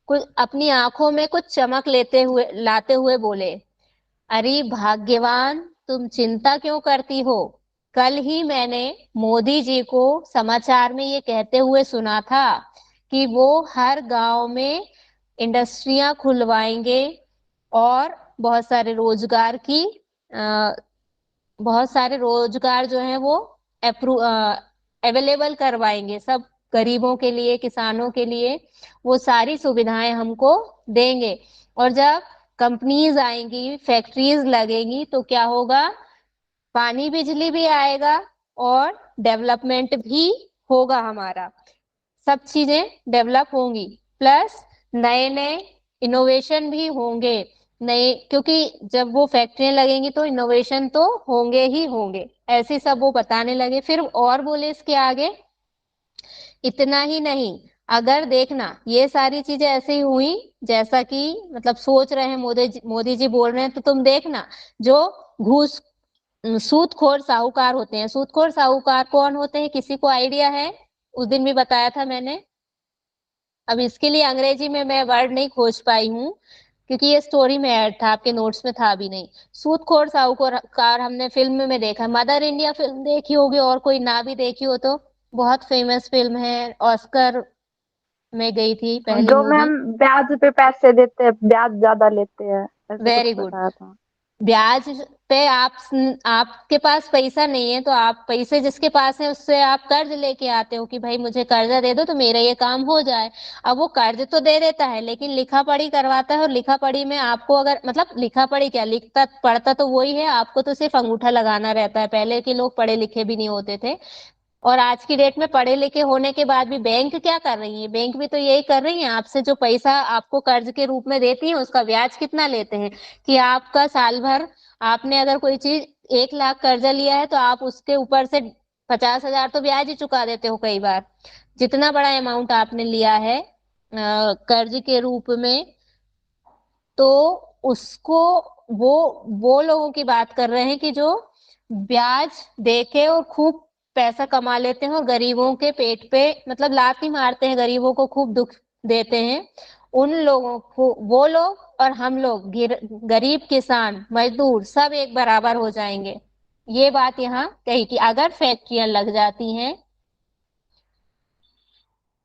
कुछ अपनी आंखों में कुछ चमक लाते हुए बोले, अरे भाग्यवान, तुम चिंता क्यों करती हो। कल ही मैंने मोदी जी को समाचार में ये कहते हुए सुना था कि वो हर गांव में इंडस्ट्रियां खुलवाएंगे और बहुत सारे रोजगार जो है वो अवेलेबल करवाएंगे, सब गरीबों के लिए, किसानों के लिए वो सारी सुविधाएं हमको देंगे। और जब कंपनीज आएंगी, फैक्ट्रीज लगेंगी तो क्या होगा, पानी बिजली भी आएगा और डेवलपमेंट भी होगा हमारा, सब चीजें डेवलप होंगी, प्लस नए नए इनोवेशन भी होंगे नए, क्योंकि जब वो फैक्ट्रियां लगेंगी तो इनोवेशन तो होंगे ही होंगे। ऐसे सब वो बताने लगे। फिर और बोले इसके आगे, इतना ही नहीं, अगर देखना ये सारी चीजें ऐसे ही हुई जैसा कि मतलब सोच रहे हैं मोदी जी बोल रहे हैं, तो तुम देखना जो घूस सूदखोर साहूकार होते हैं, सूदखोर साहूकार कौन होते हैं, किसी को आइडिया है? उस दिन भी बताया था मैंने। अब इसके लिए अंग्रेजी में मैं वर्ड नहीं खोज पाई हूँ क्योंकि ये स्टोरी में ऐड था, आपके नोट्स में था भी नहीं। सूदखोर साहूकार हमने फिल्म में देखा, मदर इंडिया फिल्म देखी होगी, और कोई ना भी देखी हो तो बहुत फेमस फिल्म है, ऑस्कर में गई थी पहली जो मूवी। मैम ब्याज पे पैसे देते हैं, ब्याज ज्यादा लेते हैं, ऐसे कुछ वेरी गुड। बताया था। ब्याज पे आपके पास पैसा नहीं है तो आप पैसे जिसके पास है उससे आप कर्ज लेके आते हो कि भाई मुझे कर्जा दे दो तो मेरा ये काम हो जाए। अब वो कर्ज तो दे देता है लेकिन लिखा पढ़ी करवाता है, और लिखा पढ़ी में आपको अगर मतलब लिखा पढ़ी क्या, लिखता पढ़ता तो वही है, आपको तो सिर्फ अंगूठा लगाना रहता है। पहले के लोग पढ़े लिखे भी नहीं होते थे, और आज की डेट में पढ़े लिखे होने के बाद भी बैंक क्या कर रही है, बैंक भी तो यही कर रही है, आपसे जो पैसा आपको कर्ज के रूप में देती है उसका ब्याज कितना लेते हैं, कि आपका साल भर आपने अगर कोई चीज 1 लाख कर्जा लिया है तो आप उसके ऊपर से 50,000 तो ब्याज ही चुका देते हो कई बार। जितना बड़ा अमाउंट आपने लिया है कर्ज के रूप में, तो उसको वो लोगों की बात कर रहे हैं कि जो ब्याज देके और खूब पैसा कमा लेते हैं और गरीबों के पेट पे मतलब लात ही मारते हैं, गरीबों को खूब दुख देते हैं। उन लोगों को, वो लोग और हम लोग, गरीब किसान मजदूर सब एक बराबर हो जाएंगे। ये बात यहाँ कही कि अगर फैक्ट्रियां लग जाती हैं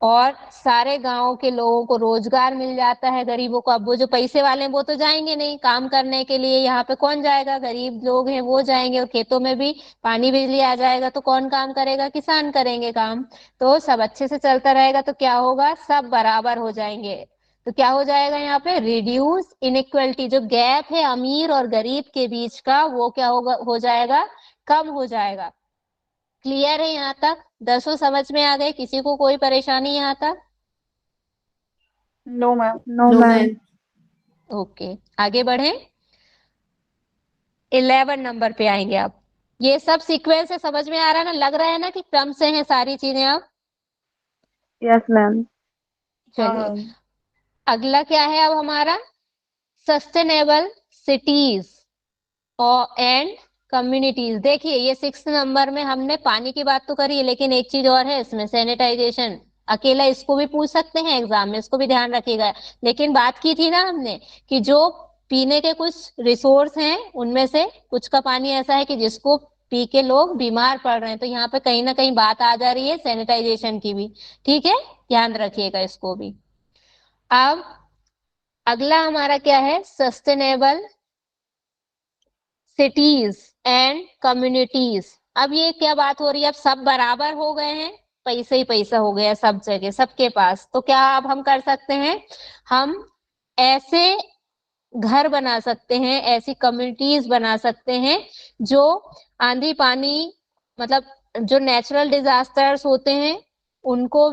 और सारे गांव के लोगों को रोजगार मिल जाता है, गरीबों को, अब वो जो पैसे वाले हैं वो तो जाएंगे नहीं काम करने के लिए, यहाँ पे कौन जाएगा? गरीब लोग हैं वो जाएंगे। और खेतों में भी पानी बिजली आ जाएगा तो कौन काम करेगा? किसान करेंगे काम। तो सब अच्छे से चलता रहेगा तो क्या होगा? सब बराबर हो जाएंगे। तो क्या हो जाएगा यहाँ पे? रिड्यूस इनइक्वलिटी, जो गैप है अमीर और गरीब के बीच का, वो क्या होगा? हो जाएगा, कम हो जाएगा। क्लियर है यहाँ तक? दसों समझ में आ गए? किसी को कोई परेशानी यहाँ तक? No ma'am. No no ma'am. Ma'am. Okay, आगे बढ़े। 11 नंबर पे आएंगे आप। ये सब सीक्वेंस से समझ में आ रहा है ना? लग रहा है ना कि क्रम से हैं सारी चीजें अब? Yes ma'am. चलिए, अगला क्या है अब हमारा? सस्टेनेबल सिटीज और एंड कम्युनिटीज। देखिए, ये 6 नंबर में हमने पानी की बात तो करी है, लेकिन एक चीज और है इसमें, सैनिटाइजेशन। अकेला इसको भी पूछ सकते हैं एग्जाम में, इसको भी ध्यान रखिएगा। लेकिन बात की थी ना हमने कि जो पीने के कुछ रिसोर्स हैं उनमें से कुछ का पानी ऐसा है कि जिसको पी के लोग बीमार पड़ रहे हैं, तो यहाँ पे कहीं ना कहीं बात आ जा रही है सैनिटाइजेशन की भी। ठीक है, ध्यान रखिएगा इसको भी। अब अगला हमारा क्या है? Sustainable cities and communities. अब ये क्या बात हो रही है? अब सब बराबर हो गए हैं, पैसा ही पैसा हो गया सब जगह सबके पास, तो क्या अब हम कर सकते हैं? हम ऐसे घर बना सकते हैं, ऐसी कम्युनिटीज बना सकते हैं जो आंधी पानी मतलब जो नेचुरल डिजास्टर्स होते हैं उनको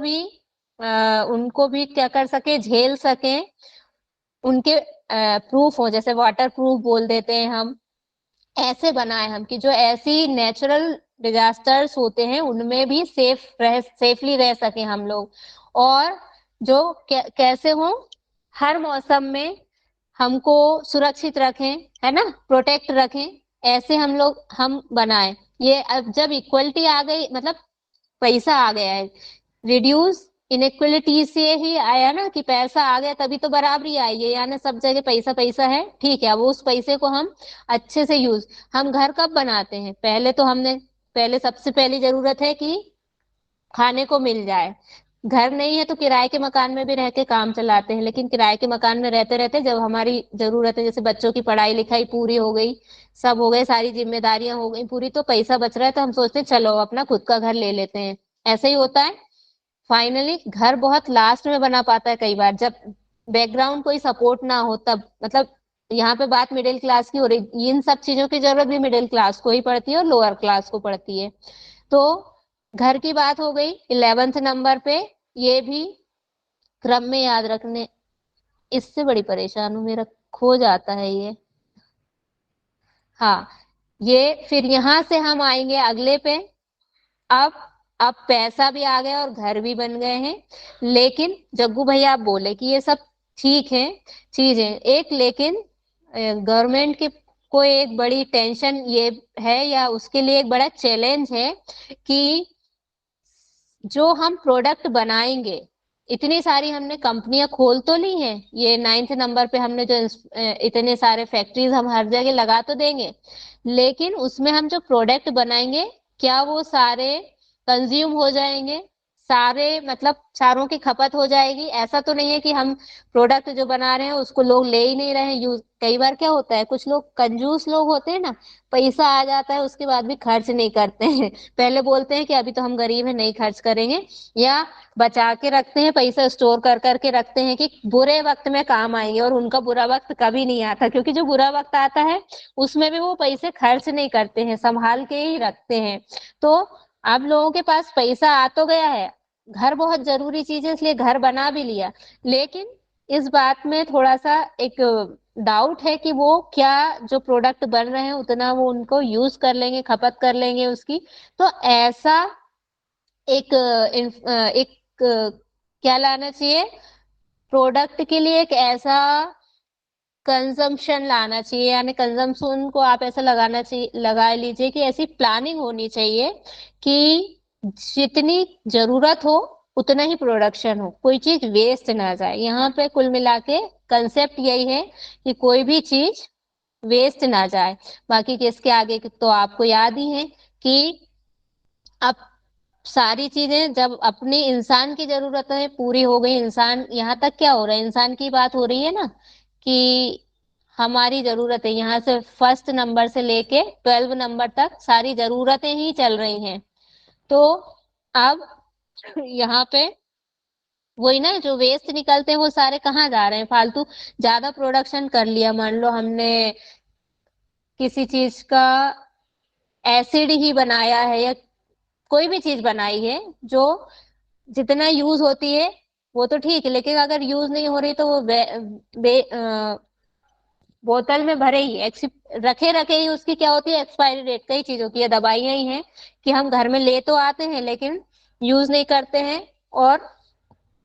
भी क्या कर सके? झेल सके। उनके प्रूफ हो, जैसे वाटर प्रूफ बोल देते हैं हम। ऐसे बनाए हम कि जो ऐसी नेचुरल डिजास्टर्स होते हैं उनमें भी सेफली रह सके हम लोग। और जो कैसे हो, हर मौसम में हमको सुरक्षित रखें, है ना, प्रोटेक्ट रखें। ऐसे हम बनाए। ये अब जब इक्वलिटी आ गई, मतलब पैसा आ गया है, रिड्यूस इनइक्वलिटी से ही आया ना कि पैसा आ गया, तभी तो बराबरी आई है। यानी सब जगह पैसा पैसा है, ठीक है। अब उस पैसे को हम अच्छे से यूज, हम घर कब बनाते हैं? पहले सबसे पहली जरूरत है कि खाने को मिल जाए। घर नहीं है तो किराए के मकान में भी रह के काम चलाते हैं, लेकिन किराए के मकान में रहते रहते जब हमारी जरूरत है, जैसे बच्चों की पढ़ाई लिखाई पूरी हो गई, सब हो गए, सारी जिम्मेदारियां हो गई पूरी, तो पैसा बच रहा है तो हम सोचते हैं चलो अपना खुद का घर ले लेते हैं। ऐसे ही होता है। फाइनली घर बहुत लास्ट में बना पाता है कई बार, जब बैकग्राउंड कोई सपोर्ट ना हो तब। मतलब यहाँ पे बात मिडिल क्लास की हो रही, इन सब चीजों की जरूरत भी मिडिल क्लास को ही पड़ती है और लोअर क्लास को पड़ती है। तो घर की बात हो गई 11th नंबर पे। ये भी क्रम में याद रखने, इससे बड़ी परेशान हूं, मेरा खो जाता है ये। हाँ, ये फिर यहाँ से हम आएंगे अगले पे। अब अब पैसा भी आ गया और घर भी बन गए हैं, लेकिन जग्गू भैया आप बोले कि ये सब ठीक है चीजें, एक लेकिन गवर्नमेंट के को एक बड़ी टेंशन ये है, या उसके लिए एक बड़ा चैलेंज है कि जो हम प्रोडक्ट बनाएंगे, इतनी सारी हमने कंपनियां खोल तो ली हैं, ये 9th नंबर पे हमने जो इतने सारे फैक्ट्रीज हम हर जगह लगा तो देंगे, लेकिन उसमें हम जो प्रोडक्ट बनाएंगे क्या वो सारे कंज्यूम हो जाएंगे? सारे मतलब चारों की खपत हो जाएगी? ऐसा तो नहीं है कि हम प्रोडक्ट जो बना रहे हैं उसको लोग ले ही नहीं रहे हैं यूज। कई बार क्या होता है, कुछ लोग कंजूस लोग होते हैं ना, पैसा आ जाता है उसके बाद भी खर्च नहीं करते हैं। पहले बोलते हैं कि अभी तो हम गरीब हैं नहीं खर्च करेंगे, या बचा के रखते हैं, पैसा स्टोर कर करके रखते हैं कि बुरे वक्त में काम आएंगे। और उनका बुरा वक्त कभी नहीं आता, क्योंकि जो बुरा वक्त आता है उसमें भी वो पैसे खर्च नहीं करते हैं, संभाल के ही रखते हैं। तो अब लोगों के पास पैसा आ तो गया है, घर बहुत जरूरी चीज है इसलिए घर बना भी लिया, लेकिन इस बात में थोड़ा सा एक डाउट है कि वो क्या जो प्रोडक्ट बन रहे हैं उतना वो उनको यूज कर लेंगे, खपत कर लेंगे उसकी। तो ऐसा एक क्या लाना चाहिए, प्रोडक्ट के लिए एक ऐसा कंजम्पशन लाना चाहिए, यानी कंजम्पशन को आप ऐसा लगाना चाहिए, लगा लीजिए कि ऐसी प्लानिंग होनी चाहिए कि जितनी जरूरत हो उतना ही प्रोडक्शन हो, कोई चीज वेस्ट ना जाए। यहाँ पे कुल मिला के कंसेप्ट यही है कि कोई भी चीज वेस्ट ना जाए। बाकी किसके आगे तो आपको याद ही है कि अब सारी चीजें जब अपनी इंसान की जरूरतें पूरी हो गई, इंसान यहाँ तक क्या हो रहा है, इंसान की बात हो रही है ना, कि हमारी जरूरतें यहाँ से फर्स्ट नंबर से लेके 12 नंबर तक सारी जरूरतें ही चल रही हैं। तो अब यहाँ पे वही ना, जो वेस्ट निकलते हैं वो सारे कहाँ जा रहे हैं, फालतू। ज्यादा प्रोडक्शन कर लिया, मान लो हमने किसी चीज का एसिड ही बनाया है या कोई भी चीज बनाई है जो जितना यूज होती है वो तो ठीक है, लेकिन अगर यूज नहीं हो रही तो वो बोतल में भरे ही रखे रखे ही उसकी क्या होती है, एक्सपायरी डेट। कई चीजों की ये दवाइयां ही हैं कि हम घर में ले तो आते हैं लेकिन यूज नहीं करते हैं और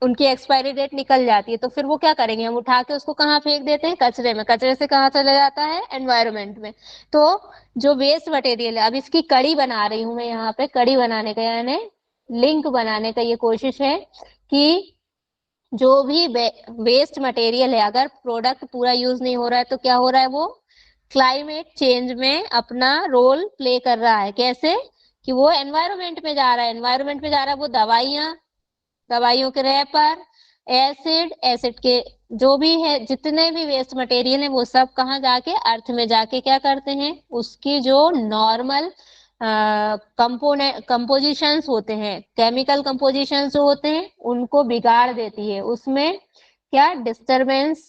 उनकी एक्सपायरी डेट निकल जाती है। तो फिर वो क्या करेंगे, हम उठा के उसको कहाँ फेंक देते हैं, कचरे में। कचरे से कहाँ चला जाता है, एनवायरमेंट में। तो जो वेस्ट मटेरियल है, अब इसकी कड़ी बना रही हूँ मैं यहाँ पे, कड़ी बनाने का यानी लिंक बनाने का ये कोशिश है कि जो भी वेस्ट मटेरियल है, अगर प्रोडक्ट पूरा यूज नहीं हो रहा है तो क्या हो रहा है, वो क्लाइमेट चेंज में अपना रोल प्ले कर रहा है। कैसे कि वो एनवायरमेंट में जा रहा है, एनवायरमेंट में जा रहा है, वो दवाइयां, दवाइयों के रैपर, एसिड, एसिड के जो भी है, जितने भी वेस्ट मटेरियल है वो सब कहाँ जाके, अर्थ में जाके क्या करते हैं, उसकी जो नॉर्मल कंपोनेंट कंपोजिशंस होते हैं, केमिकल कंपोजिशंस जो होते हैं उनको बिगाड़ देती है, उसमें क्या डिस्टरबेंस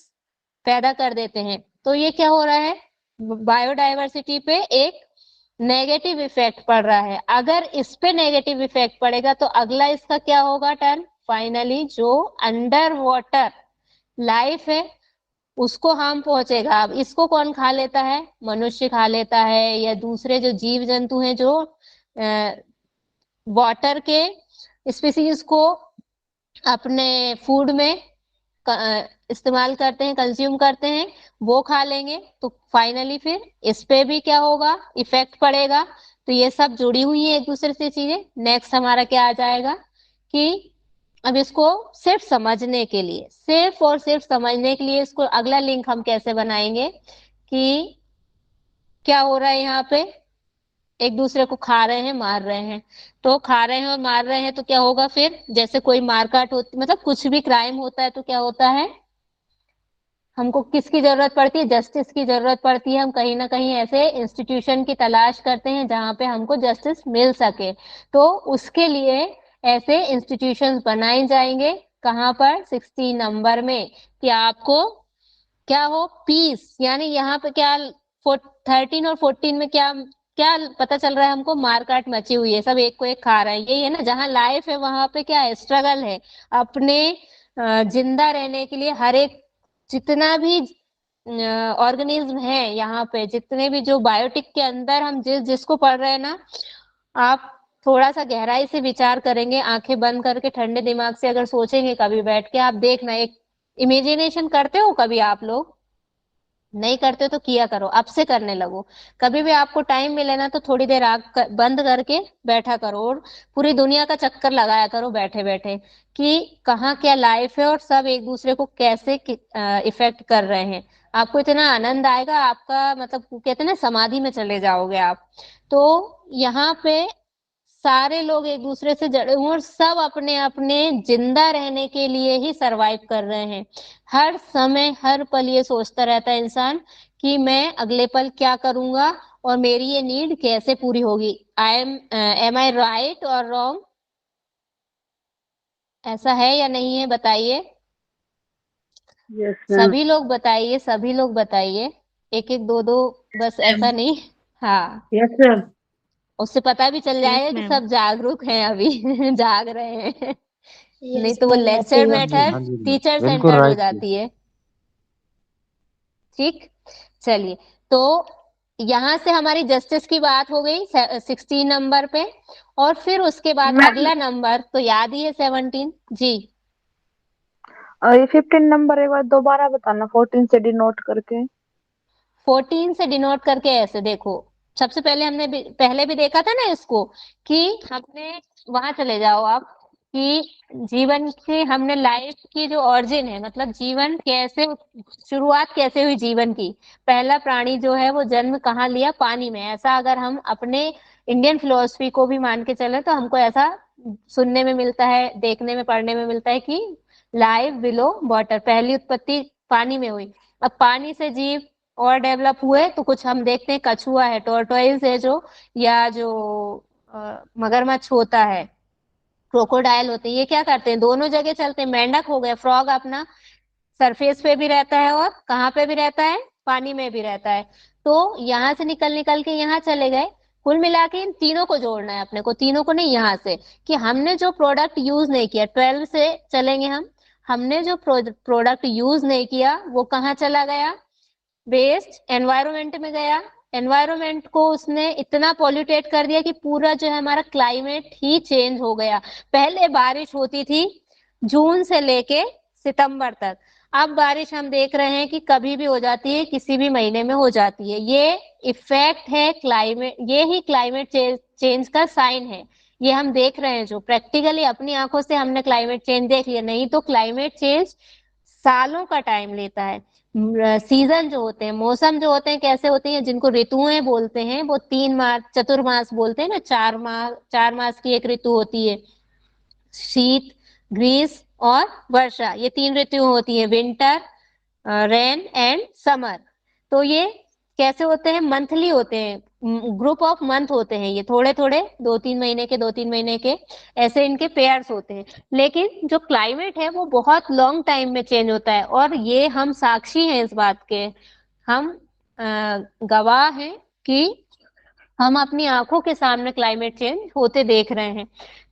पैदा कर देते हैं। तो ये क्या हो रहा है, बायोडायवर्सिटी पे एक नेगेटिव इफेक्ट पड़ रहा है। अगर इस पे नेगेटिव इफेक्ट पड़ेगा तो अगला इसका क्या होगा टर्न, फाइनली जो अंडर वाटर लाइफ है उसको हार्म पहुंचेगा। अब इसको कौन खा लेता है, मनुष्य खा लेता है या दूसरे जो जीव जंतु हैं जो वाटर के स्पीसीज को अपने फूड में इस्तेमाल करते हैं, कंज्यूम करते हैं, वो खा लेंगे। तो फाइनली फिर इस पे भी क्या होगा, इफेक्ट पड़ेगा। तो ये सब जुड़ी हुई है एक दूसरे से चीजें। नेक्स्ट हमारा क्या आ जाएगा कि अब इसको सिर्फ समझने के लिए, सिर्फ और सिर्फ समझने के लिए इसको अगला लिंक हम कैसे बनाएंगे कि क्या हो रहा है यहाँ पे, एक दूसरे को खा रहे हैं, मार रहे हैं। तो खा रहे हैं और मार रहे हैं तो क्या होगा फिर, जैसे कोई मारकाट होती, मतलब कुछ भी क्राइम होता है तो क्या होता है, हमको किसकी जरूरत पड़ती है, जस्टिस की जरूरत पड़ती है। हम कहीं ना कहीं ऐसे इंस्टीट्यूशन की तलाश करते हैं जहां पे हमको जस्टिस मिल सके। तो उसके लिए ऐसे इंस्टीट्यूशंस बनाए जाएंगे, कहाँ पर, 60 नंबर में, कि आपको क्या हो, पीस। यानी यहाँ पे क्या 13 और 14 में क्या क्या पता चल रहा है हमको, मारकाट मची हुई है, सब एक को एक खा रहे हैं। यही है ना, जहाँ लाइफ है वहां पे क्या है, स्ट्रगल है अपने जिंदा रहने के लिए। हर एक जितना भी ऑर्गेनिज्म है यहाँ पे, जितने भी जो बायोटिक के अंदर हम जिसको पढ़ रहे हैं ना, आप थोड़ा सा गहराई से विचार करेंगे, आंखें बंद करके ठंडे दिमाग से अगर सोचेंगे कभी बैठ के, आप देखना, एक इमेजिनेशन करते हो कभी आप लोग, नहीं करते तो किया करो, अब से करने लगो। कभी भी आपको टाइम मिले ना तो थोड़ी देर आग बंद करके बैठा करो और पूरी दुनिया का चक्कर लगाया करो बैठे बैठे, कि कहाँ क्या लाइफ है और सब एक दूसरे को कैसे इफेक्ट कर रहे हैं। आपको इतना आनंद आएगा, आपका मतलब कहते हैं ना, समाधि में चले जाओगे आप। तो यहाँ पे सारे लोग एक दूसरे से जड़े हुए और सब अपने अपने जिंदा रहने के लिए ही सरवाइव कर रहे हैं। हर समय हर पल ये सोचता रहता है इंसान कि मैं अगले पल क्या करूंगा और मेरी ये नीड कैसे पूरी होगी। एम आई राइट और रॉन्ग, ऐसा है या नहीं है, बताइए। Yes ma'am. सभी लोग बताइए, सभी लोग बताइए, एक एक दो दो, बस ऐसा नहीं। हाँ, यस मैम। उससे पता भी चल जाएगा यस कि मैम। सब जागरूक हैं अभी जाग रहे हैं। नहीं यस तो वो मैम, ऐसे लेक्चर ही हाँ जी, मैटर हाँ जी, टीचर बिल्कुल सेंटर्ड हो राइट। जाती है। ठीक, चलिए। तो यहाँ से हमारी जस्टिस की बात हो गई 16 नंबर पे, और फिर उसके बाद मैम अगला नंबर तो याद ही है 17 जी। ये 15 नंबर एक बार दोबारा बताना, 14 से डिनोट करके। 14 से डिनोट करके ऐसे देखो, सबसे पहले हमने पहले भी देखा था ना इसको, कि हमने वहां चले जाओ आप, कि जीवन की हमने लाइफ की जो ऑरिजिन है, मतलब जीवन कैसे, शुरुआत कैसे हुई जीवन की। पहला प्राणी जो है वो जन्म कहाँ लिया, पानी में। ऐसा अगर हम अपने इंडियन फिलोसफी को भी मान के चले तो हमको ऐसा सुनने में मिलता है, देखने में, पढ़ने में मिलता है कि लाइफ बिलो वाटर, पहली उत्पत्ति पानी में हुई। अब पानी से जीव और डेवलप हुए तो कुछ हम देखते हैं, कछुआ है, टोरटोइज है जो, या जो मगरमच्छ होता है, क्रोकोडाइल होते हैं, ये क्या करते हैं, दोनों जगह चलते हैं। मेंढक हो गया, फ्रॉग अपना सरफेस पे भी रहता है और कहाँ पे भी रहता है, पानी में भी रहता है। तो यहाँ से निकल निकल के यहाँ चले गए। कुल मिला के इन तीनों को जोड़ना है अपने को, तीनों को नहीं, यहाँ से, कि हमने जो प्रोडक्ट यूज नहीं किया, 12 से चलेंगे हम। हमने जो प्रोडक्ट यूज नहीं किया वो कहाँ चला गया, वेस्ट एनवायरमेंट में गया। एनवायरमेंट को उसने इतना पॉल्यूटेट कर दिया कि पूरा जो है हमारा क्लाइमेट ही चेंज हो गया। पहले बारिश होती थी जून से लेके सितंबर तक, अब बारिश हम देख रहे हैं कि कभी भी हो जाती है, किसी भी महीने में हो जाती है। ये इफेक्ट है क्लाइमेट, ये ही क्लाइमेट चेंज का साइन है। ये हम देख रहे हैं, जो प्रैक्टिकली अपनी आंखों से हमने क्लाइमेट चेंज देख लिया। नहीं तो क्लाइमेट चेंज सालों का टाइम लेता है। सीजन जो होते हैं, मौसम जो होते हैं, कैसे होते हैं, जिनको ऋतुएं बोलते हैं, वो 3 मास, चतुर्मास बोलते हैं ना, 4 मास, 4 मास की एक ऋतु होती है। शीत, ग्रीष्म और वर्षा, ये 3 ऋतुएं होती है, विंटर, रेन एंड समर। तो ये कैसे होते हैं, मंथली होते हैं, ग्रुप ऑफ मंथ होते हैं, ये थोड़े थोड़े 2-3 महीने के, 2-3 महीने के, ऐसे इनके पेयर्स होते हैं। लेकिन जो क्लाइमेट है वो बहुत लॉन्ग टाइम में चेंज होता है, और ये हम साक्षी हैं इस बात के, हम गवाह हैं कि हम अपनी आंखों के सामने क्लाइमेट चेंज होते देख रहे हैं।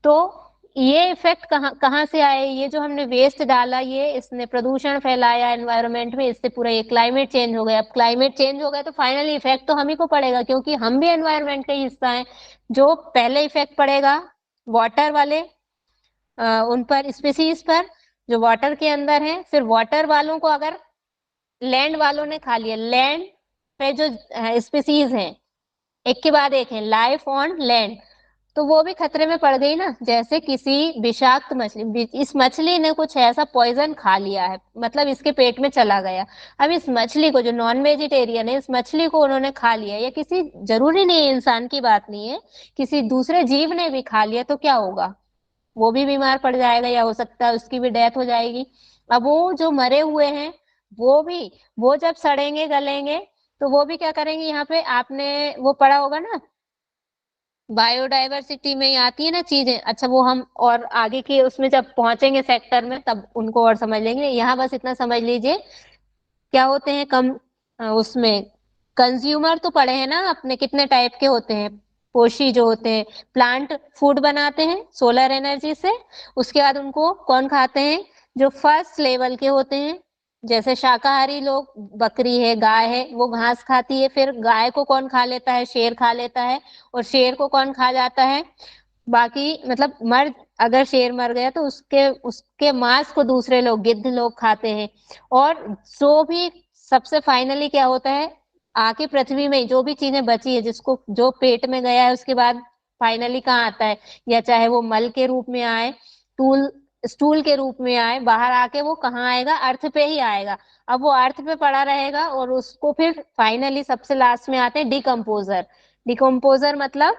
तो ये इफेक्ट कहाँ कहाँ से आए, ये जो हमने वेस्ट डाला, ये इसने प्रदूषण फैलाया एनवायरनमेंट में, इससे पूरा ये क्लाइमेट चेंज हो गया। अब क्लाइमेट चेंज हो गया तो फाइनली इफेक्ट तो हम ही को पड़ेगा, क्योंकि हम भी एनवायरनमेंट का ही हिस्सा है। जो पहले इफेक्ट पड़ेगा वाटर वाले, उन पर, स्पीसीज पर जो वाटर के अंदर है, फिर वाटर वालों को अगर लैंड वालों ने खा लिया, लैंड पे जो स्पीसीज हैं, एक के बाद एक है, लाइफ ऑन लैंड, तो वो भी खतरे में पड़ गई ना। जैसे किसी विषाक्त मछली, इस मछली ने कुछ ऐसा पॉइजन खा लिया है, मतलब इसके पेट में चला गया। अब इस मछली को, जो नॉन वेजिटेरियन है, इस मछली को उन्होंने खा लिया, या किसी, जरूरी नहीं है, इंसान की बात नहीं है, किसी दूसरे जीव ने भी खा लिया, तो क्या होगा, वो भी बीमार पड़ जाएगा, या हो सकता है उसकी भी डेथ हो जाएगी। अब वो जो मरे हुए हैं, वो भी, वो जब सड़ेंगे गलेंगे तो वो भी क्या करेंगे, यहाँ पे आपने वो पढ़ा होगा ना, बायोडाइवर्सिटी में ही आती है ना चीजें। अच्छा, वो हम और आगे के उसमें जब पहुंचेंगे सेक्टर में तब उनको और समझ लेंगे, यहाँ बस इतना समझ लीजिए क्या होते हैं कम, उसमें कंज्यूमर तो पढ़े हैं ना अपने, कितने टाइप के होते हैं। पोषी जो होते हैं, प्लांट फूड बनाते हैं सोलर एनर्जी से, उसके बाद उनको कौन खाते हैं, जो फर्स्ट लेवल के होते हैं, जैसे शाकाहारी लोग, बकरी है, गाय है, वो घास खाती है, फिर गाय को कौन खा लेता है, शेर खा लेता है, और शेर को कौन खा जाता है, बाकी मतलब मर, अगर शेर मर गया तो उसके उसके मांस को दूसरे लोग, गिद्ध लोग खाते हैं। और जो भी सबसे फाइनली क्या होता है, आके पृथ्वी में जो भी चीजें बची है, जिसको जो पेट में गया है, उसके बाद फाइनली कहाँ आता है, या चाहे वो मल के रूप में आए, टूल स्टूल के रूप में आए, बाहर आके वो कहाँ आएगा, अर्थ पे ही आएगा। अब वो अर्थ पे पड़ा रहेगा, और उसको फिर फाइनली सबसे लास्ट में आते हैं डिकम्पोजर। डिकम्पोजर मतलब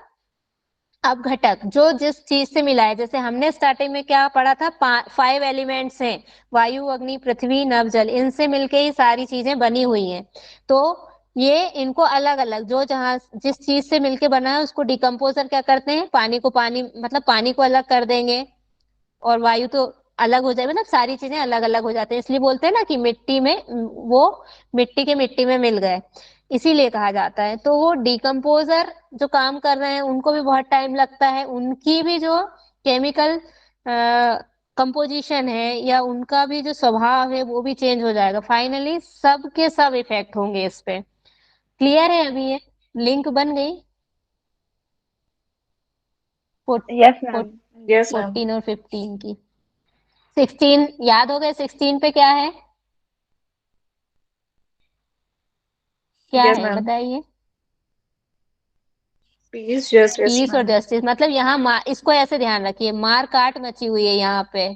अब घटक, जो जिस चीज से मिला है, जैसे हमने स्टार्टिंग में क्या पढ़ा था, 5 एलिमेंट्स हैं, वायु, अग्नि, पृथ्वी, नभ, जल, इनसे मिलके ही सारी चीजें बनी हुई हैं। तो ये इनको अलग अलग, जो जहां जिस चीज से मिलके बना है उसको डिकम्पोजर क्या करते हैं, पानी को पानी, मतलब पानी को अलग कर देंगे, और वायु तो अलग हो जाए, मतलब सारी चीजें अलग अलग हो जाती है। इसलिए बोलते हैं ना कि मिट्टी में, वो मिट्टी के मिट्टी में मिल गए, इसीलिए कहा जाता है। तो वो डिकम्पोजर जो काम कर रहे हैं उनको भी बहुत टाइम लगता है, उनकी भी जो केमिकल कंपोजिशन है या उनका भी जो स्वभाव है वो भी चेंज हो जाएगा। फाइनली सब के सब इफेक्ट होंगे इस पे। क्लियर है अभी ये लिंक बन गई? Yes ma'am. Yes ma'am. 14 और 15 की। 16 याद हो गए? 16 पे क्या है? क्या यस है मैम। बताइए? पीस जस्टिस पीस और मैम। जस्टिस। मतलब यहाँ इसको ऐसे ध्यान रखिए, मार काट मची हुई है यहाँ पे,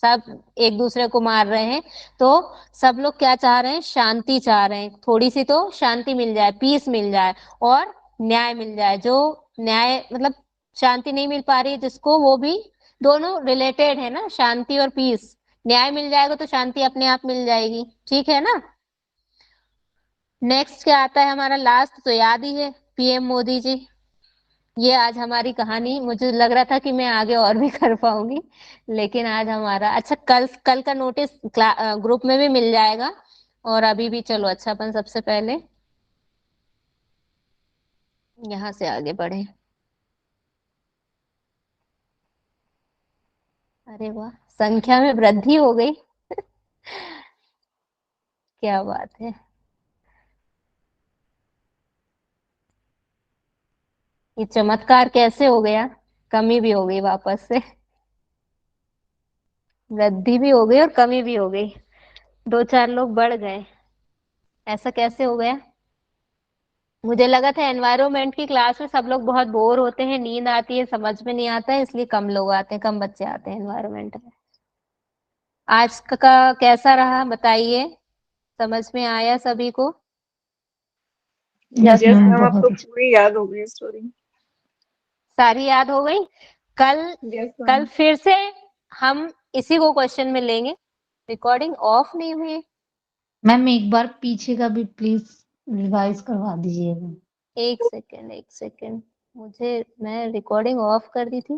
सब एक दूसरे को मार रहे हैं। तो सब लोग क्या चाह रहे हैं? शांति चाह रहे हैं। थोड़ी सी तो शांति मिल जाए, पीस मिल जाए और न्याय मिल जाए। जो न्याय मतलब शांति नहीं मिल पा रही है जिसको, वो भी दोनों रिलेटेड है ना, शांति और पीस। न्याय मिल जाएगा तो शांति अपने आप मिल जाएगी। ठीक है ना? नेक्स्ट क्या आता है हमारा? लास्ट तो याद ही है, पीएम मोदी जी। ये आज हमारी कहानी, मुझे लग रहा था कि मैं आगे और भी कर पाऊंगी, लेकिन आज हमारा अच्छा। कल का नोटिस ग्रुप में भी मिल जाएगा। और अभी भी चलो अच्छा, अपन सबसे पहले यहाँ से आगे बढ़े। अरे वाह, संख्या में वृद्धि हो गई। क्या बात है। ये चमत्कार कैसे हो गया? कमी भी हो गई वापस से। वृद्धि भी हो गई और कमी भी हो गई। 2-4 लोग बढ़ गए। ऐसा कैसे हो गया? मुझे लगा था एनवायरमेंट की क्लास में सब लोग बहुत बोर होते हैं, नींद आती है, समझ में नहीं आता है, इसलिए कम लोग आते हैं, कम बच्चे आते हैं एनवायरमेंट में। आज का कैसा रहा बताइए? समझ में आया सभी को? यस मैम, अब तो पूरी याद हो गई स्टोरी। सारी याद हो गई? कल यस कल मैम। फिर से हम इसी को क्वेश्चन में लेंगे। रिकॉर्डिंग ऑफ नहीं हुई? मैम एक बार पीछे का भी प्लीज रिवाइज करवा दीजिएगा। एक सेकेंड, एक सेकेंड। मैं रिकॉर्डिंग ऑफ कर दी थी।